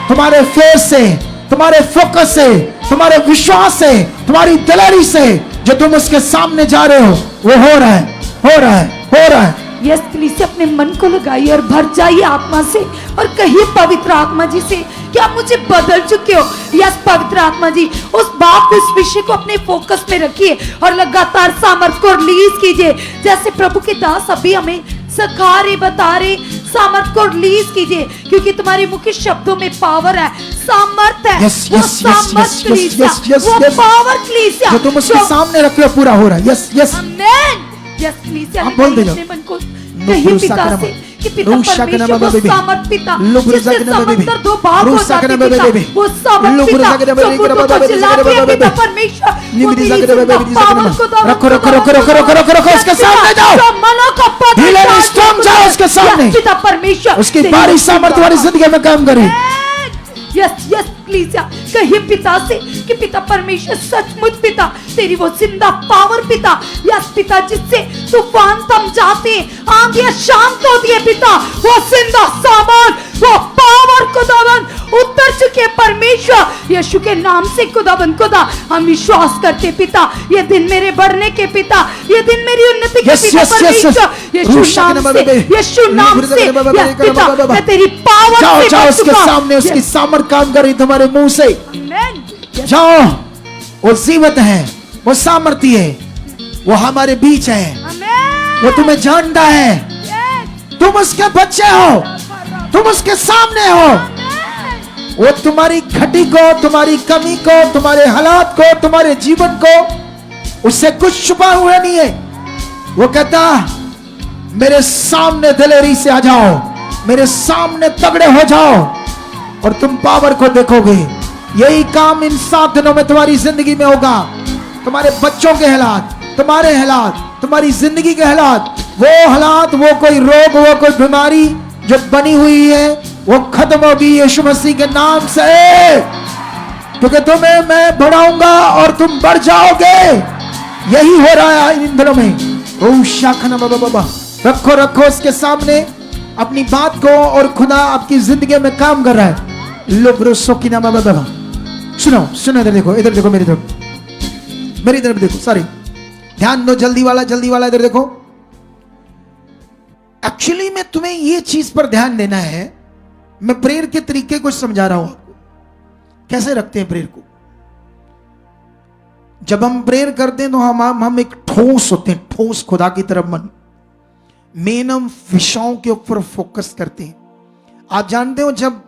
तुम्हारे फेस से, तुम्हारे फोकस से, तुम्हारे विश्वास से, तुम्हारी दिलेरी से, जो तुम उसके सामने जा रहे हो वो हो रहा है, हो रहा है, हो रहा है। यस प्लीज अपने मन को लगाइए और भर जाइए आत्मा से और कहिए पवित्र आत्मा जी से कि आप मुझे बदल चुके हो। यस पवित्र आत्मा जी, उस बात उस विषय को अपने फोकस में रखिए और लगातार सामर्थ को रिलीज कीजिए, जैसे प्रभु के दास अभी हमें सिखा रहे, बता रहे, सामर्थ को रिलीज कीजिए, क्योंकि तुम्हारे मुख के शब्दों में पावर है, सामर्थ है। वो सामर्थ कलीसिया, वो पावर कलीसिया जो तुम उसके सामने रखे हो पूरा हो रहा है। Yes yes amen. यस कलीसिया ने अपने मन को कहिए पिता से कि पिता परमेश्वर वो सामर्थ पिता जिससे समंदर दो भाग हो जाते पिता, वो सामर्थ पिता समुद्र को चिल्लाते हैं पिता परमेश्वर, वो तेरी पावर को दो। रखो रखो रखो रखो रखो रखो रखो उसके सामने जाओ, मनो का पता स्ट्रॉन्ग जाओ उसके सामने, पिता परमेश्वर उसकी बारी सामर्थ वाली जिंदगी में काम करे। यस यस कलीसिया कहिए पिता से कि पिता परमेश्वर सचमुच पिता तेरी वो जिंदा पावर पिता, यस पिता जिससे तूफान थम जाते हैं, आंधियां शांत होती है पिता, वो जिंदा सामान, वो पावर खुदावन उतर चुके परमेश्वर यीशु के नाम से खुदावन खुदा हम विश्वास करते पिता, ये दिन मेरे बढ़ने के पिता, ये दिन मेरी उन्नति के पिता परमेश्वर, यीशु नाम से यस पिता मैं तेरी पावर जाओ से जाओ उसके सामने, उसकी सामर्थ काम करी तुम्हारे मुंह से। जाओ, वो जीवित है, वो सामर्थी है, वो हमारे बीच है, वो तुम्हें जानता है, तुम उसके बच्चे हो, तुम उसके सामने हो, वो तुम्हारी घटी को, तुम्हारी कमी को, तुम्हारे हालात को, तुम्हारे जीवन को, उससे कुछ छुपा हुआ नहीं है। वो कहता मेरे सामने दिलेरी से आ जाओ, मेरे सामने तगड़े हो जाओ और तुम पावर को देखोगे। यही काम इन 7 दिनों में तुम्हारी जिंदगी में होगा। तुम्हारे बच्चों के हालात, तुम्हारे हालात, तुम्हारी जिंदगी के हालात, वो हालात, वो कोई रोग, वो कोई बीमारी जो बनी हुई है वो खत्म होगी यीशु मसीह के नाम से, क्योंकि तुम्हें मैं बढ़ाऊंगा और तुम बढ़ जाओगे। यही हो रहा है इन दिनों में। ओ शाखना बाबा, रखो रखो उसके सामने अपनी बात को और खुदा आपकी जिंदगी में काम कर रहा है। लुब्रो सोकिना बाबा, सुनो सुनो, इधर देखो, इधर देखो, मेरी तरफ देखो, सॉरी, ध्यान दो, जल्दी वाला इधर देखो। एक्चुअली में तुम्हें ये चीज पर ध्यान देना है मैं प्रेयर के तरीके कुछ समझा रहा हूं आपको, कैसे रखते हैं प्रेयर को। जब हम प्रेयर करते हैं तो हम एक ठोस होते हैं, ठोस खुदा की तरफ मन, मेन हम विषयों के ऊपर फोकस करते हैं। आप जानते हो जब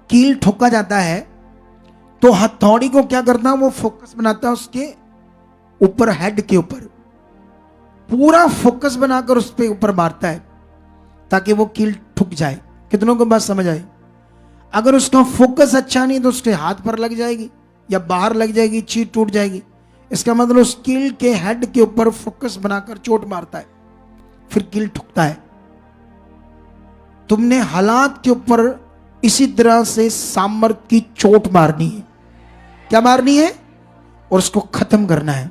कील ठोका जाता है तो हथौड़ी को क्या करता है, वो फोकस बनाता है उसके ऊपर, हेड के ऊपर पूरा फोकस बनाकर उस पे ऊपर मारता है ताकि वो कील ठुक जाए। कितनों को बात समझ आई? अगर उसका फोकस अच्छा नहीं तो उसके हाथ पर लग जाएगी या बाहर लग जाएगी, चीज टूट जाएगी। इसका मतलब उस कील के हेड के ऊपर फोकस बनाकर चोट मारता है, फिर कील ठुकता है। तुमने हालात के ऊपर इसी तरह से सामर्थ की चोट मारनी है। क्या मारनी है? और उसको खत्म करना है।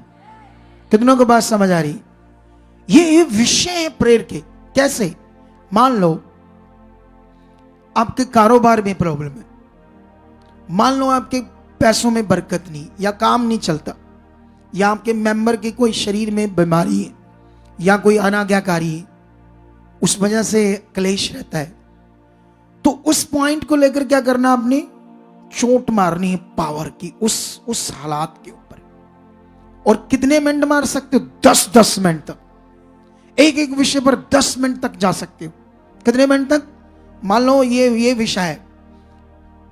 कितनों को बात समझ आ रही? ये विषय है प्रेयर के। कैसे? मान लो आपके कारोबार में प्रॉब्लम है, मान लो आपके पैसों में बरकत नहीं, या काम नहीं चलता, या आपके मेंबर के कोई शरीर में बीमारी है, या कोई अनाज्ञाकारी है, उस वजह से क्लेश रहता है, तो उस पॉइंट को लेकर क्या करना, आपने चोट मारनी है पावर की उस हालात के ऊपर। और कितने मिनट मार सकते हो? 10-10 मिनट तक, एक एक विषय पर 10 मिनट तक जा सकते हो। कितने मिनट तक? मान लो ये विषय है,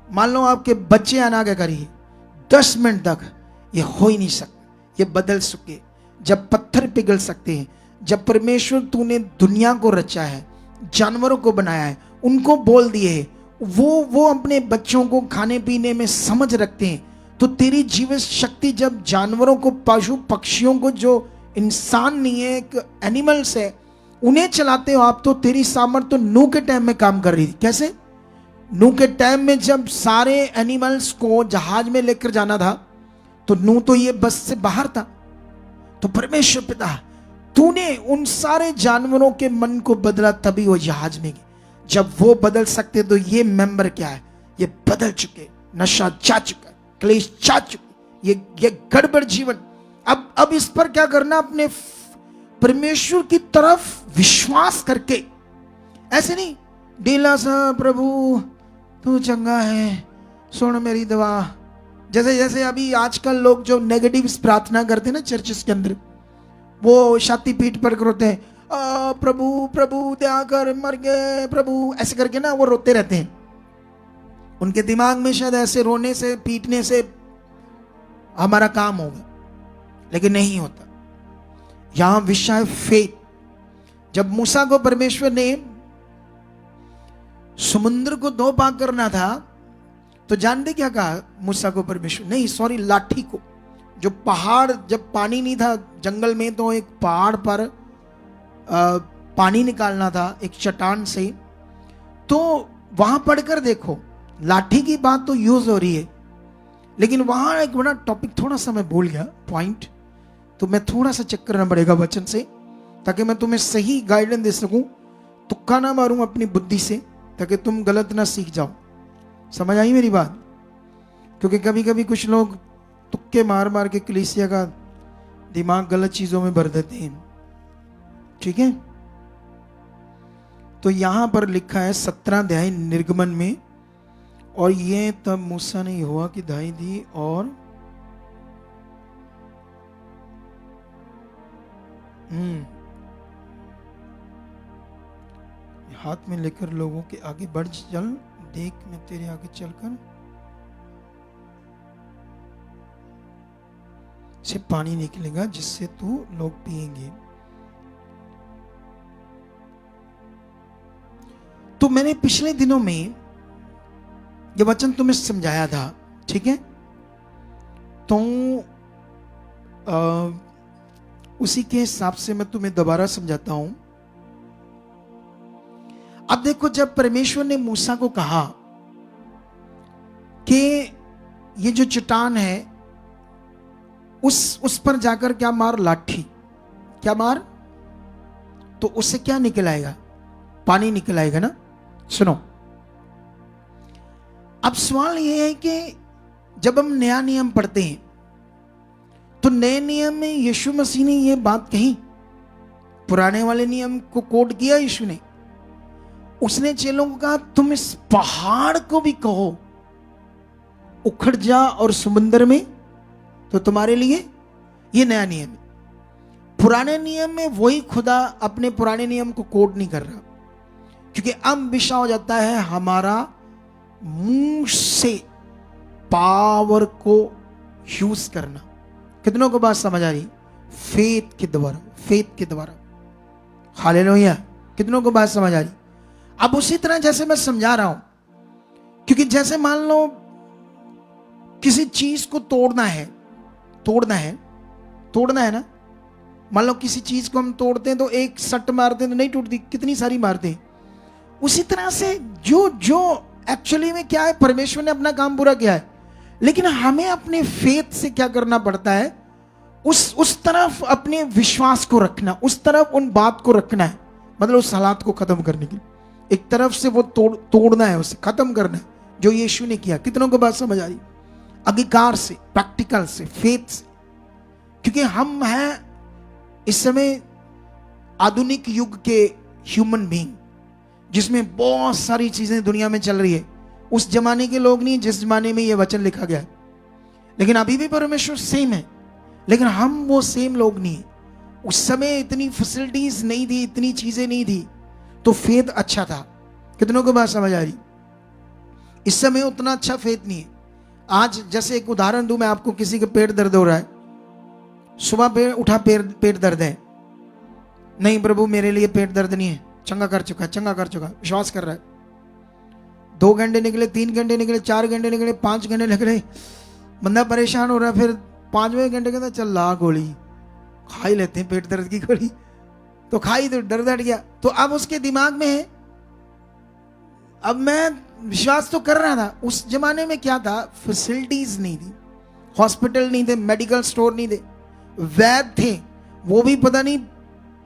मान लो आपके बच्चे अनाज्ञाकारी है, 10 मिनट तक ये हो ही नहीं सकता, ये बदल सके। जब पत्थर पिघल सकते हैं, जब परमेश्वर तूने दुनिया को रचा है, जानवरों को बनाया है, उनको बोल दिए है, वो अपने बच्चों को खाने पीने में समझ रखते हैं, तो तेरी जीवन शक्ति जब जानवरों को, पशु पक्षियों को, जो इंसान नहीं है, एक एनिमल्स है, उन्हें चलाते हो आप, तो तेरी सामर्थ्य तो नूह के टाइम में काम कर रही थी। कैसे? नूह के टाइम में जब सारे एनिमल्स को जहाज में लेकर जाना था, तो नूह तो ये बस से बाहर था। तो परमेश्वर पिता, तूने उन सारे जानवरों के मन को बदला, तभी वो जहाज में गए। जब वो बदल सकते तो ये मेंबर क्या है, ये बदल चुके, नशा जा चुका, क्लेश जा चुके, ये गड़बड़ जीवन। अब इस पर क्या करना, अपने परमेश्वर की तरफ विश्वास करके, ऐसे नहीं ढीला सा, प्रभु तू चंगा है, सुन मेरी दवा। जैसे अभी आजकल लोग जो नेगेटिव प्रार्थना करते हैं ना चर्चेस के अंदर, वो छाती पीठ पर रोते हैं, प्रभु प्रभु दया कर, मर गए प्रभु, ऐसे करके ना वो रोते रहते हैं। उनके दिमाग में शायद ऐसे रोने से, पीटने से हमारा काम होगा, लेकिन नहीं होता। यहां विषय फेथ। जब मूसा को परमेश्वर ने समुद्र को 2 भाग करना था, तो जानते क्या कहा मूसा को परमेश्वर? नहीं सॉरी, लाठी को। जो पहाड़, जब पानी नहीं था जंगल में, तो एक पहाड़ पर पानी निकालना था एक चट्टान से, तो वहां पढ़कर देखो, लाठी की बात तो यूज हो रही है, लेकिन वहां एक बड़ा टॉपिक थोड़ा सा मैं भूल गया पॉइंट, तो मैं थोड़ा सा चेक करना पड़ेगा वचन से, ताकि मैं तुम्हें सही गाइडेंस दे सकूं, तुक्का ना मारूं अपनी बुद्धि से, ताकि तुम गलत ना सीख जाओ। समझ आई मेरी बात? क्योंकि कभी कभी कुछ लोग तुक्के मार मार के कलीसिया का दिमाग गलत चीजों में भर देते हैं। ठीक है, तो यहां पर लिखा है 17 अध्याय निर्गमन में, और ये तब मूसा ने यहोवा की दुहाई दी और हाथ में लेकर लोगों के आगे बढ़ चल, देख मैं तेरे आगे चलकर से पानी निकलेगा जिससे तू लोग पिएंगे। तो मैंने पिछले दिनों में ये वचन तुम्हें समझाया था, ठीक है? तो उसी के हिसाब से मैं तुम्हें दोबारा समझाता हूं। अब देखो, जब परमेश्वर ने मूसा को कहा कि ये जो चट्टान है उस पर जाकर क्या मार, लाठी क्या मार, तो उससे क्या निकल आएगा? पानी निकल आएगा ना। सुनो, अब सवाल यह है कि जब हम नया नियम पढ़ते हैं, तो नए नियम में यीशु मसीह ने यह बात कही, पुराने वाले नियम को कोट किया यीशु ने, उसने चेलों को कहा तुम इस पहाड़ को भी कहो उखड़ जा और समुद्र में, तो तुम्हारे लिए ये नया नियम है। पुराने नियम में वही खुदा अपने पुराने नियम को कोड नहीं कर रहा, क्योंकि अब विषय हो जाता है हमारा मुंह से पावर को यूज करना। कितनों को बात समझ आ रही? फेथ के द्वारा, फेथ के द्वारा। हालेलुया। कितनों को बात समझ आ रही? अब उसी तरह जैसे मैं समझा रहा हूं, क्योंकि जैसे मान लो किसी चीज को तोड़ना है ना। मान लो किसी चीज को हम तोड़ते हैं तो एक सट मारते हैं तो नहीं टूटती, कितनी सारी मारते हैं। उसी तरह से जो एक्चुअली में क्या है, परमेश्वर ने अपना काम पूरा किया है, लेकिन हमें अपने फेथ से क्या करना पड़ता है, उस तरफ अपने विश्वास को रखना, उस तरफ उन बात को रखना है, मतलब उस हालात को खत्म करने के लिए एक तरफ से वो तोड़ना है, उसे खत्म करना है जो यीशु ने किया। कितनों को बात समझ आ रही? अंगीकार से, प्रैक्टिकल से, फेथ से। क्योंकि हम हैं इस समय आधुनिक युग के ह्यूमन बीइंग, जिसमें बहुत सारी चीजें दुनिया में चल रही है। उस जमाने के लोग नहीं जिस जमाने में यह वचन लिखा गया है, लेकिन अभी भी परमेश्वर सेम है, लेकिन हम वो सेम लोग नहीं है। उस समय इतनी फैसिलिटीज नहीं थी, इतनी चीजें नहीं थी, तो फेथ अच्छा था। कितनों को बात समझ आ रही? इस समय उतना अच्छा फेथ नहीं है। आज जैसे एक उदाहरण दूं मैं आपको, किसी के पेट दर्द हो रहा है, सुबह पे उठा पेट दर्द है, नहीं प्रभु मेरे लिए पेट दर्द नहीं है, चंगा कर चुका, विश्वास कर रहा है। 2 घंटे निकले, 3 घंटे निकले, 4 घंटे निकले, 5 घंटे निकले, बंदा परेशान हो रहा है। फिर 5वें घंटे कहता चल ला गोली खा ही लेते हैं, पेट दर्द की गोली तो खाई, तो दर्द हट गया। तो अब उसके दिमाग में है, अब मैं विश्वास तो कर रहा था। उस जमाने में क्या था, फैसिलिटीज नहीं थी, हॉस्पिटल नहीं थे, मेडिकल स्टोर नहीं थे, वैद्य थे, वो भी पता नहीं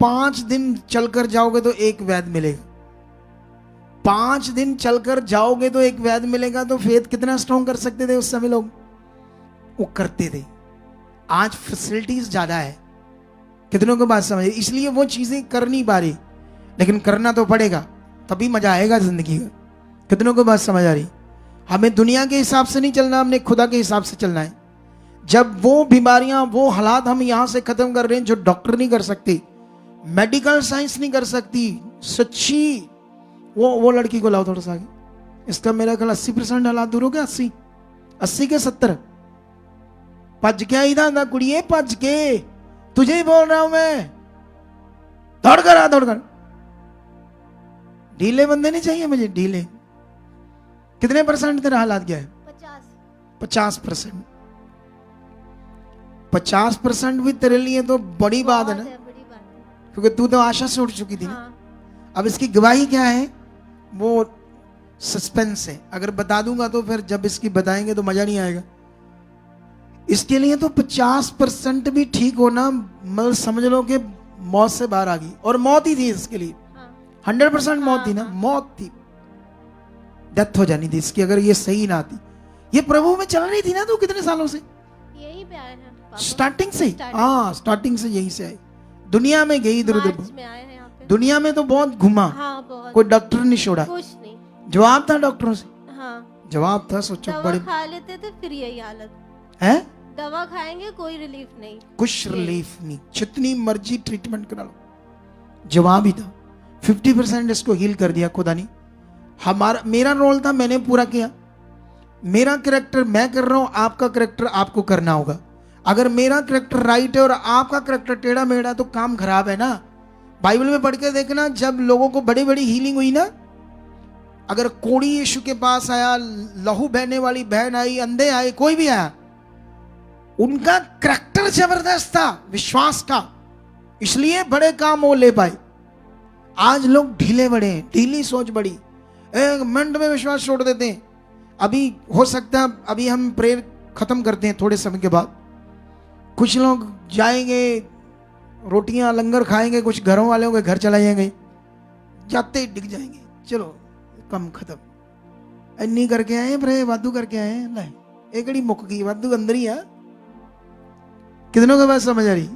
5 दिन चलकर जाओगे तो एक वैद्य मिलेगा, 5 दिन चलकर जाओगे तो एक वैद्य मिलेगा। तो फेथ कितना स्ट्रॉन्ग कर सकते थे उस समय लोग, वो करते थे। आज फैसिलिटीज ज्यादा है, कितनों को बात समझ, इसलिए वो चीजें कर नहीं पा रही, लेकिन करना तो पड़ेगा, तभी मजा आएगा जिंदगी का। कितनों को बात समझ आ रही? हमें दुनिया के हिसाब से नहीं चलना, हमने खुदा के हिसाब से चलना है। जब वो बीमारियां, वो हालात हम यहां से खत्म कर रहे हैं जो डॉक्टर नहीं कर सकती, मेडिकल साइंस नहीं कर सकती, सच्ची वो लड़की को लाओ थोड़ा सा आगे, इसका मेरा ख्याल 80% हालात दूर हो गया, 80 के 70। भज के आई था कुड़िए, भज के, तुझे ही बोल रहा हूं मैं, दौड़ कर आ, दौड़ कर। ढीले बंदे नहीं चाहिए मुझे, ढीले। कितने % तेरा हालात क्या है? 50%। 50% भी तेरे लिए तो बड़ी बात है ना, क्योंकि तू तो आशा से उठ चुकी थी ना। अब इसकी गवाही क्या है, वो सस्पेंस है। अगर बता दूंगा तो फिर जब इसकी बताएंगे तो मजा नहीं आएगा। इसके लिए तो 50% भी ठीक होना, मतलब समझ लो कि मौत से बाहर आ गई, और मौत ही थी इसके लिए। 100% मौत थी ना, मौत थी, डेथ हो जानी थी इसकी अगर ये सही ना आती। ये प्रभु में चल रही थी ना, तो कितने सालों से, यही पे आए हैं स्टार्टिंग से। हाँ, स्टार्टिंग से यहीं से आई, दुनिया में गई इधर उधर, दुनिया में तो बहुत घुमा। हाँ, बहुत। कोई डॉक्टर नहीं छोड़ा, कुछ नहीं जवाब था डॉक्टरों से। हाँ, जवाब था, सोचो दवा बड़े खा लेते थे फिर यही हालत है, दवा खाएंगे कोई रिलीफ नहीं, कुछ रिलीफ नहीं, जितनी मर्जी ट्रीटमेंट करा लो, जवाब ही था। 50% इसको हील कर दिया खुदा ने। हमारा, मेरा रोल था, मैंने पूरा किया। मेरा कैरेक्टर मैं कर रहा हूं, आपका कैरेक्टर आपको करना होगा। अगर मेरा कैरेक्टर राइट है और आपका कैरेक्टर टेढ़ा मेढ़ा, तो काम खराब है ना। बाइबल में पढ़ के देखना, जब लोगों को बड़ी बड़ी हीलिंग हुई ना, अगर कोढ़ी यीशु के पास आया, लहू बहने वाली बहन आई, अंधे आए, कोई भी आया, उनका कैरेक्टर जबरदस्त था विश्वास का, इसलिए बड़े काम वो ले पाए। आज लोग ढीले बड़े हैं, ढीली सोच बड़ी, एक मिनट में विश्वास छोड़ देते हैं। अभी हो सकता है अभी हम प्रेयर खत्म करते हैं, थोड़े समय के बाद कुछ लोग जाएंगे, रोटियां लंगर खाएंगे, कुछ घरों वालों के घर चले जाएंगे, जाते ही डिग जाएंगे, चलो कम खत्म, इन्नी करके आए प्रे, वादू करके आए, ले एकड़ी मुक गई, वादू अंदर ही है। कितनों का बात समझ आ रही?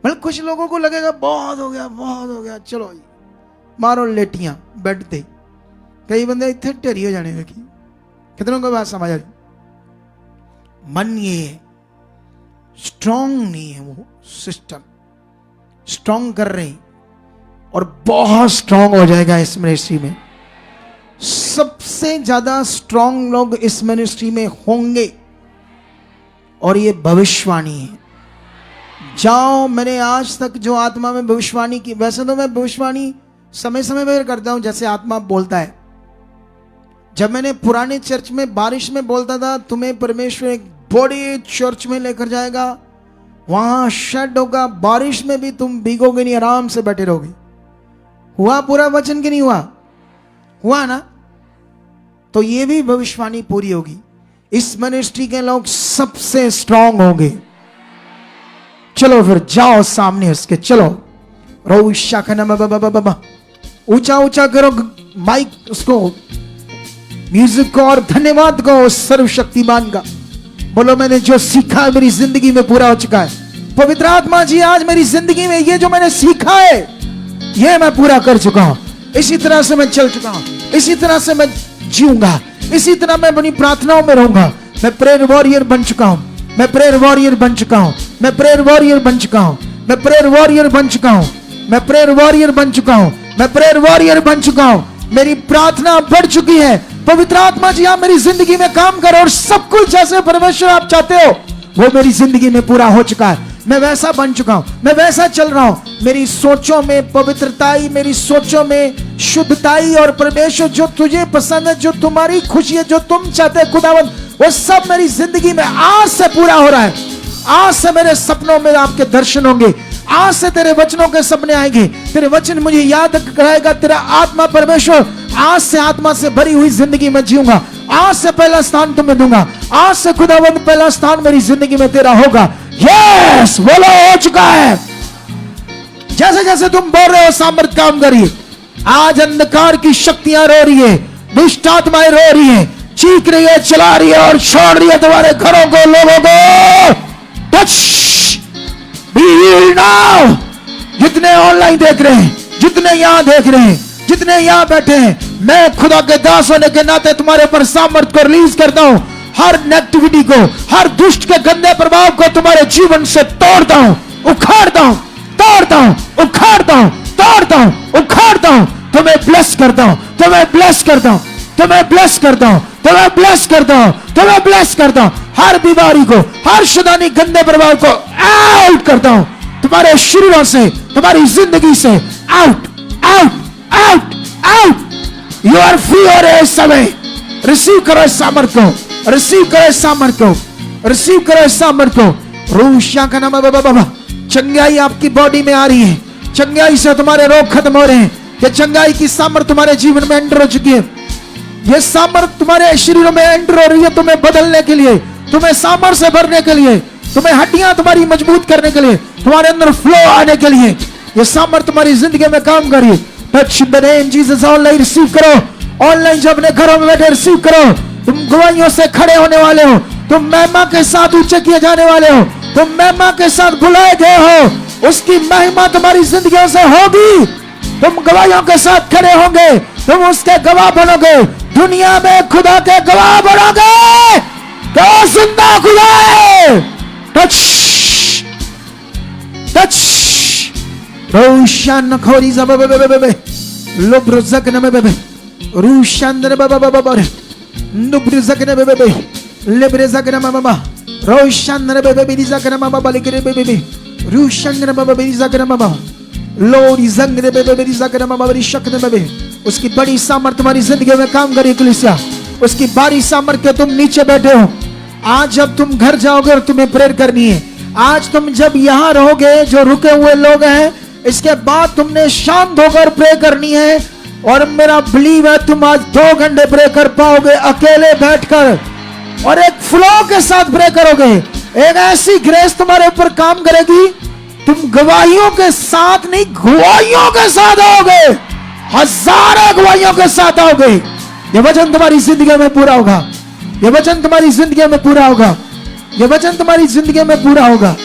मतलब कुछ लोगों को लगेगा बहुत हो गया, बहुत हो गया, चलो मारो लेटियां बेड ते कई बंदे इतने ढेरी हो जाने देखी कितनों को बात समझ आ रही मन ये स्ट्रॉन्ग नहीं है वो सिस्टम स्ट्रॉन्ग कर रहे और बहुत स्ट्रॉन्ग हो जाएगा इस मिनिस्ट्री में सबसे ज्यादा स्ट्रॉन्ग लोग इस मिनिस्ट्री में होंगे और ये भविष्यवाणी है जाओ मैंने आज तक जो आत्मा में भविष्यवाणी की वैसे तो मैं भविष्यवाणी समय समय पर करता हूं जैसे आत्मा बोलता है जब मैंने पुराने चर्च में बारिश में बोलता था तुम्हें परमेश्वर एक बड़े चर्च में लेकर जाएगा वहां शेड होगा बारिश में भी तुम भीगोगे नहीं आराम से बैठे रहोगे हुआ पूरा वचन कि नहीं हुआ हुआ ना तो ये भी भविष्यवाणी पूरी होगी इस मिनिस्ट्री के लोग सबसे स्ट्रांग होंगे चलो फिर जाओ सामने उसके चलो रोशा का नाम ऊंचा ऊंचा करो माइक उसको म्यूजिक को और धन्यवाद को सर्वशक्तिमान का बोलो मैंने जो सीखा है मेरी जिंदगी में पूरा हो चुका है पवित्र आत्मा जी आज मेरी जिंदगी में ये जो मैंने सीखा है ये मैं पूरा कर चुका हूं इसी तरह से मैं चल चुका हूं इसी तरह से मैं जीऊंगा इसी तरह मैं अपनी प्रार्थनाओं में रहूंगा मैं प्रेयर वॉरियर बन चुका हूं मैं प्रेयर वॉरियर बन चुका हूं मैं प्रेयर वॉरियर बन चुका हूं मैं प्रेयर वॉरियर बन चुका हूं मैं प्रेयर वॉरियर बन चुका हूं मैं प्रेयर वॉरियर बन चुका हूं मेरी प्रार्थना बढ़ चुकी है पवित्र आत्मा जी आप मेरी जिंदगी में काम करो और सब कुछ जैसे परमेश्वर आप चाहते हो वो मेरी जिंदगी में पूरा हो चुका है मैं वैसा बन चुका हूं मैं वैसा चल रहा हूं मेरी सोचों में पवित्रताई मेरी सोचों में शुद्धताई और परमेश्वर जो तुझे पसंद है जो तुम्हारी खुशी है जो तुम चाहते हैं खुदावंद वो सब मेरी जिंदगी में आज से पूरा हो रहा है आज से मेरे सपनों में आपके दर्शन होंगे आज से तेरे वचनों के सपने आएंगे तेरे वचन मुझे याद कराएगा तेरा आत्मा परमेश्वर आज से आत्मा से भरी हुई जिंदगी में जीऊंगा आज से पहला स्थान तुम्हें दूंगा आज से खुदावंद पहला स्थान मेरी जिंदगी में तेरा होगा यस बोलो हो चुका है जैसे जैसे तुम बोल रहे हो सामर्थ काम करिए आज अंधकार की शक्तियां रो रही है दुष्ट आत्माएं रो रही है चीख रही है चला रही है और छोड़ रही है तुम्हारे घरों को लोगों को टच बी हील्ड नाउ जितने ऑनलाइन देख रहे हैं जितने यहां देख रहे हैं जितने यहां बैठे हैं मैं खुदा के दास होने के नाते तुम्हारे पर सामर्थ को रिलीज करता हूं हर नेगेटिविटी को हर दुष्ट के गंदे प्रभाव को तुम्हारे जीवन से तोड़ता हूं उखाड़ता हूं तोड़ता हूं उखाड़ता हूं तोड़ता हूं उखाड़ता हूं तुम्हें ब्लेस करता हूं तुम्हें ब्लेस करता हूं तुम्हें ब्लेस करता हूं तुम्हें ब्लेस करता हूं तुम्हें ब्लेस करता हूं हर बीमारी को हर शैतानी गंदे प्रभाव को आउट करता हूं तुम्हारे शरीरों से तुम्हारी जिंदगी से out out out out you are free हो रहे इस समय रिसीव करो इस सामर्थ को रिसीव करो इस सामर्थ को रिसीव करो इस सामर्थ को रूशा का नाम बाबा चंगाई आपकी बॉडी में आ रही है चंगाई से तुम्हारे रोग खत्म हो रहे हैं ये चंगाई की सामर्थ तुम्हारे जीवन में एंटर हो चुकी है ये सामर्थ तुम्हारे शरीरों में एंटर हो रही है तुम्हें बदलने के लिए तुम्हें सामर्थ से भरने के लिए तुम्हें हड्डियां तुम्हारी मजबूत करने के लिए तुम्हारे अंदर फ्लो आने के लिए ये सामर्थ तुम्हारी जिंदगी में काम करिए touch the name Jesus online receive करो ऑनलाइन जब अपने घरों में बैठे रिसीव करो तुम गवाहियों से खड़े होने वाले हो तुम महिमा के साथ ऊंचे किए जाने वाले हो तुम महिमा के साथ बुलाए गए हो उसकी महिमा तुम्हारी जिंदगियों से होगी तुम गवाहियों के साथ खड़े होंगे तुम उसके गवाह बनोगे दुनिया में खुदा के गवाह बनोगे तो जिंदा खुदा है टच टच रोशन खोरी जब बे लुब्र जगन में बे रूशंदर बाबा नुब्र जगन में बे लेब्रे जगन मामा रोशंदर बे जगन मामा बलिकरे बे रूशंदर बाबा बे जगन मामा लोरी जंगरे बे जगन मामा बड़ी शक्ति में बे उसकी बड़ी सामर्थ तुम्हारी जिंदगी में काम करे कलीसिया उसकी बड़ी सामर्थ के तुम नीचे बैठे हो आज जब तुम घर जाओगे और तुम्हें प्रेयर करनी है आज तुम जब यहाँ रहोगे जो रुके हुए लोग हैं इसके बाद तुमने शांत होकर प्रे करनी है और मेरा बिलीव है तुम आज 2 घंटे प्रे कर पाओगे अकेले बैठकर और एक फ्लो के साथ प्रे करोगे एक ऐसी ग्रेस तुम्हारे ऊपर काम करेगी तुम गवाहियों के साथ नहीं गवाहियों के साथ आओगे हजारों गवाहियों के साथ आओगे ये वचन तुम्हारी जिंदगी में पूरा होगा ये वचन तुम्हारी जिंदगी में पूरा होगा ये वचन तुम्हारी जिंदगी में पूरा होगा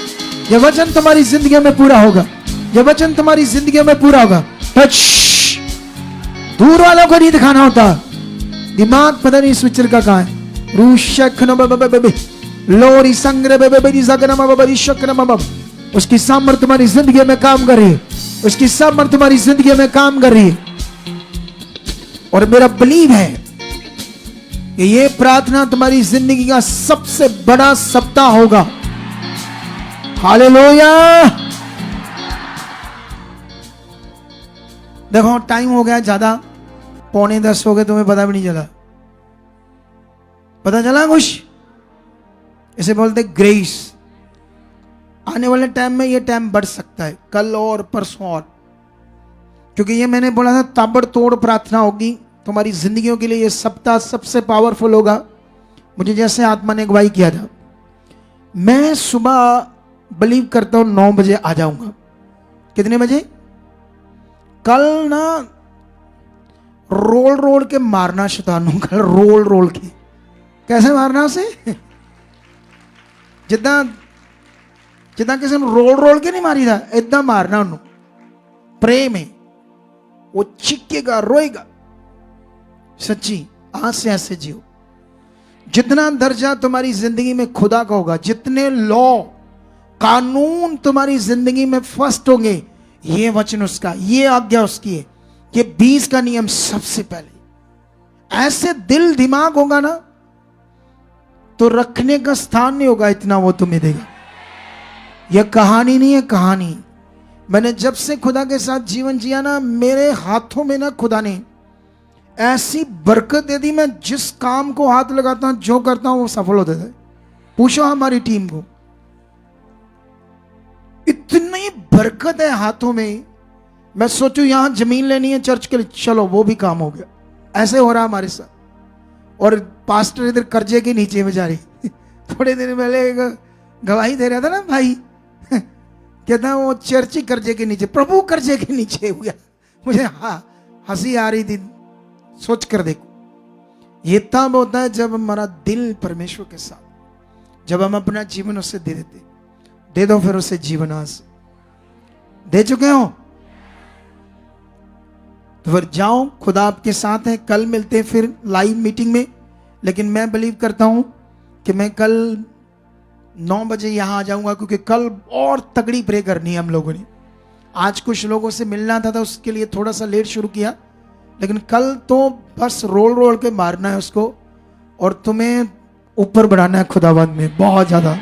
ये वचन तुम्हारी जिंदगी में पूरा होगा ये वचन तुम्हारी जिंदगी में पूरा होगा टच दूर वालों को नहीं दिखाना होता। दिमाग पता नहीं स्विचर का कहाँ है। लोरी संग्रह उसकी सामर्थ तुम्हारी जिंदगी में काम कर रही है, उसकी सामर्थ तुम्हारी जिंदगी में काम कर रही है। और मेरा बिलीव है कि ये प्रार्थना तुम्हारी जिंदगी का सबसे बड़ा सप्ताह होगा। हालेलुया। देखो टाइम हो गया ज्यादा, 9:45 हो गए, तुम्हें पता भी नहीं चला। पता चला कुछ? इसे बोलते ग्रेस। आने वाले टाइम में ये टाइम बढ़ सकता है, कल और परसों और, क्योंकि ये मैंने बोला था ताबड़तोड़ प्रार्थना होगी तुम्हारी जिंदगियों के लिए। ये सप्ताह सबसे पावरफुल होगा। मुझे जैसे आत्मा ने अगुवाई किया था, मैं सुबह बिलीव करता हूं 9 बजे आ जाऊंगा। कितने बजे? कल ना रोल रोल के मारना शैतान, कल रोल रोल के। कैसे मारना उसे? जिदा जिदा किसी ने रोल रोल के नहीं मारी था, इदा मारना उन्होंने प्रेम है। वो चिकेगा, रोएगा। सच्ची आज से ऐसे जियो। जितना दर्जा तुम्हारी जिंदगी में खुदा का होगा, जितने लॉ कानून तुम्हारी जिंदगी में फर्स्ट होंगे, ये वचन उसका, ये आज्ञा उसकी है, ये 20 का नियम सबसे पहले। ऐसे दिल दिमाग होगा ना तो रखने का स्थान नहीं होगा, इतना वो तुम्हें देगा। यह कहानी नहीं है, कहानी। मैंने जब से खुदा के साथ जीवन जिया ना, मेरे हाथों में ना खुदा ने ऐसी बरकत दे दी। मैं जिस काम को हाथ लगाता हूं, जो करता हूं, वो सफल होता है। पूछो हमारी टीम को, इतनी बरकत है हाथों में। मैं सोचू यहां जमीन लेनी है चर्च के लिए, चलो वो भी काम हो गया। ऐसे हो रहा हमारे साथ। और पास्टर इधर कर्जे के नीचे बेचारे थोड़े दिन पहले गवाही दे रहा था ना भाई, कहता वो चर्च ही कर्जे के नीचे, प्रभु कर्जे के नीचे हो गया। मुझे हंसी आ रही थी सोच कर। देखो ये तब होता है जब हमारा दिल परमेश्वर के साथ, जब हम अपना जीवन उससे दे देते। दे दो फिर उसे जीवन। आज दे चुके हो तो फिर जाओ, खुदा आपके साथ है। कल मिलते हैं फिर लाइव मीटिंग में। लेकिन मैं बिलीव करता हूं कि मैं कल 9 बजे यहां आ जाऊंगा, क्योंकि कल और तगड़ी प्रे करनी है हम लोगों ने। आज कुछ लोगों से मिलना था, तो उसके लिए थोड़ा सा लेट शुरू किया, लेकिन कल तो बस रोल रोल के मारना है उसको और तुम्हें ऊपर बढ़ाना है खुदावंद में बहुत ज़्यादा।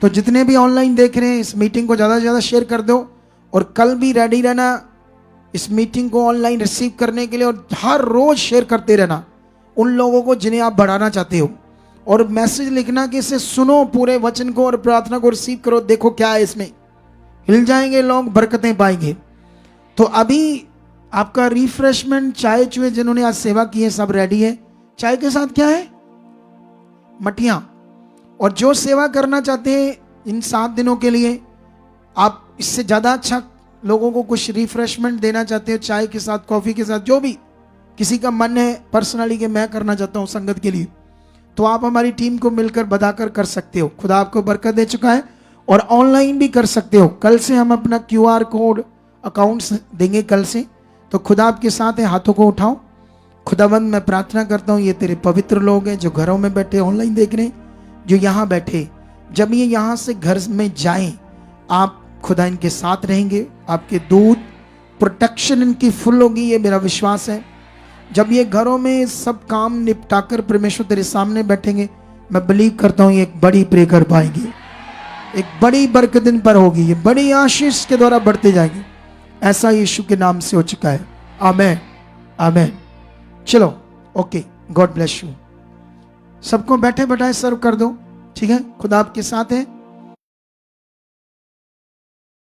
तो जितने भी ऑनलाइन देख रहे हैं, इस मीटिंग को ज़्यादा से ज़्यादा शेयर कर दो। और कल भी रेडी रहना इस मीटिंग को ऑनलाइन रिसीव करने के लिए, और हर रोज शेयर करते रहना उन लोगों को जिन्हें आप बढ़ाना चाहते हो। और मैसेज लिखना कि इसे सुनो, पूरे वचन को और प्रार्थना को रिसीव करो, देखो क्या है इसमें। हिल जाएंगे लोग, बरकतें पाएंगे। तो अभी आपका रिफ्रेशमेंट, चाय चुए जिन्होंने आज सेवा की है सब रेडी है। चाय के साथ क्या है? मठियाँ। और जो सेवा करना चाहते हैं इन 7 दिनों के लिए, आप इससे ज़्यादा अच्छा लोगों को कुछ रिफ्रेशमेंट देना चाहते हो, चाय के साथ, कॉफ़ी के साथ, जो भी किसी का मन है पर्सनली कि मैं करना चाहता हूँ संगत के लिए, तो आप हमारी टीम को मिलकर बताकर कर सकते हो। खुदा आपको बरकत दे चुका है। और ऑनलाइन भी कर सकते हो। कल से हम अपना QR कोड अकाउंट्स देंगे कल से। तो खुदा आपके साथ है, हाथों को उठाओ। खुदावंद मैं प्रार्थना करता हूँ, ये तेरे पवित्र लोग हैं जो घरों में बैठे ऑनलाइन देख रहे हैं, जो यहाँ बैठे, जब ये यहाँ से घर में जाएं, आप खुदा इनके साथ रहेंगे। आपके दूत प्रोटेक्शन इनकी फुल होगी, ये मेरा विश्वास है। जब ये घरों में सब काम निपटाकर परमेश्वर तेरे सामने बैठेंगे, मैं बिलीव करता हूँ ये एक बड़ी प्रे कर पाएंगे, एक बड़ी बरकत इन पर होगी, ये बड़ी आशीष के द्वारा बढ़ते जाएंगे। ऐसा यीशु के नाम से हो चुका है। आमेन, आमेन। चलो, ओके, गॉड ब्लेस यू। सबको बैठे बैठाए सर्व कर दो, ठीक है। खुदा आपके साथ है।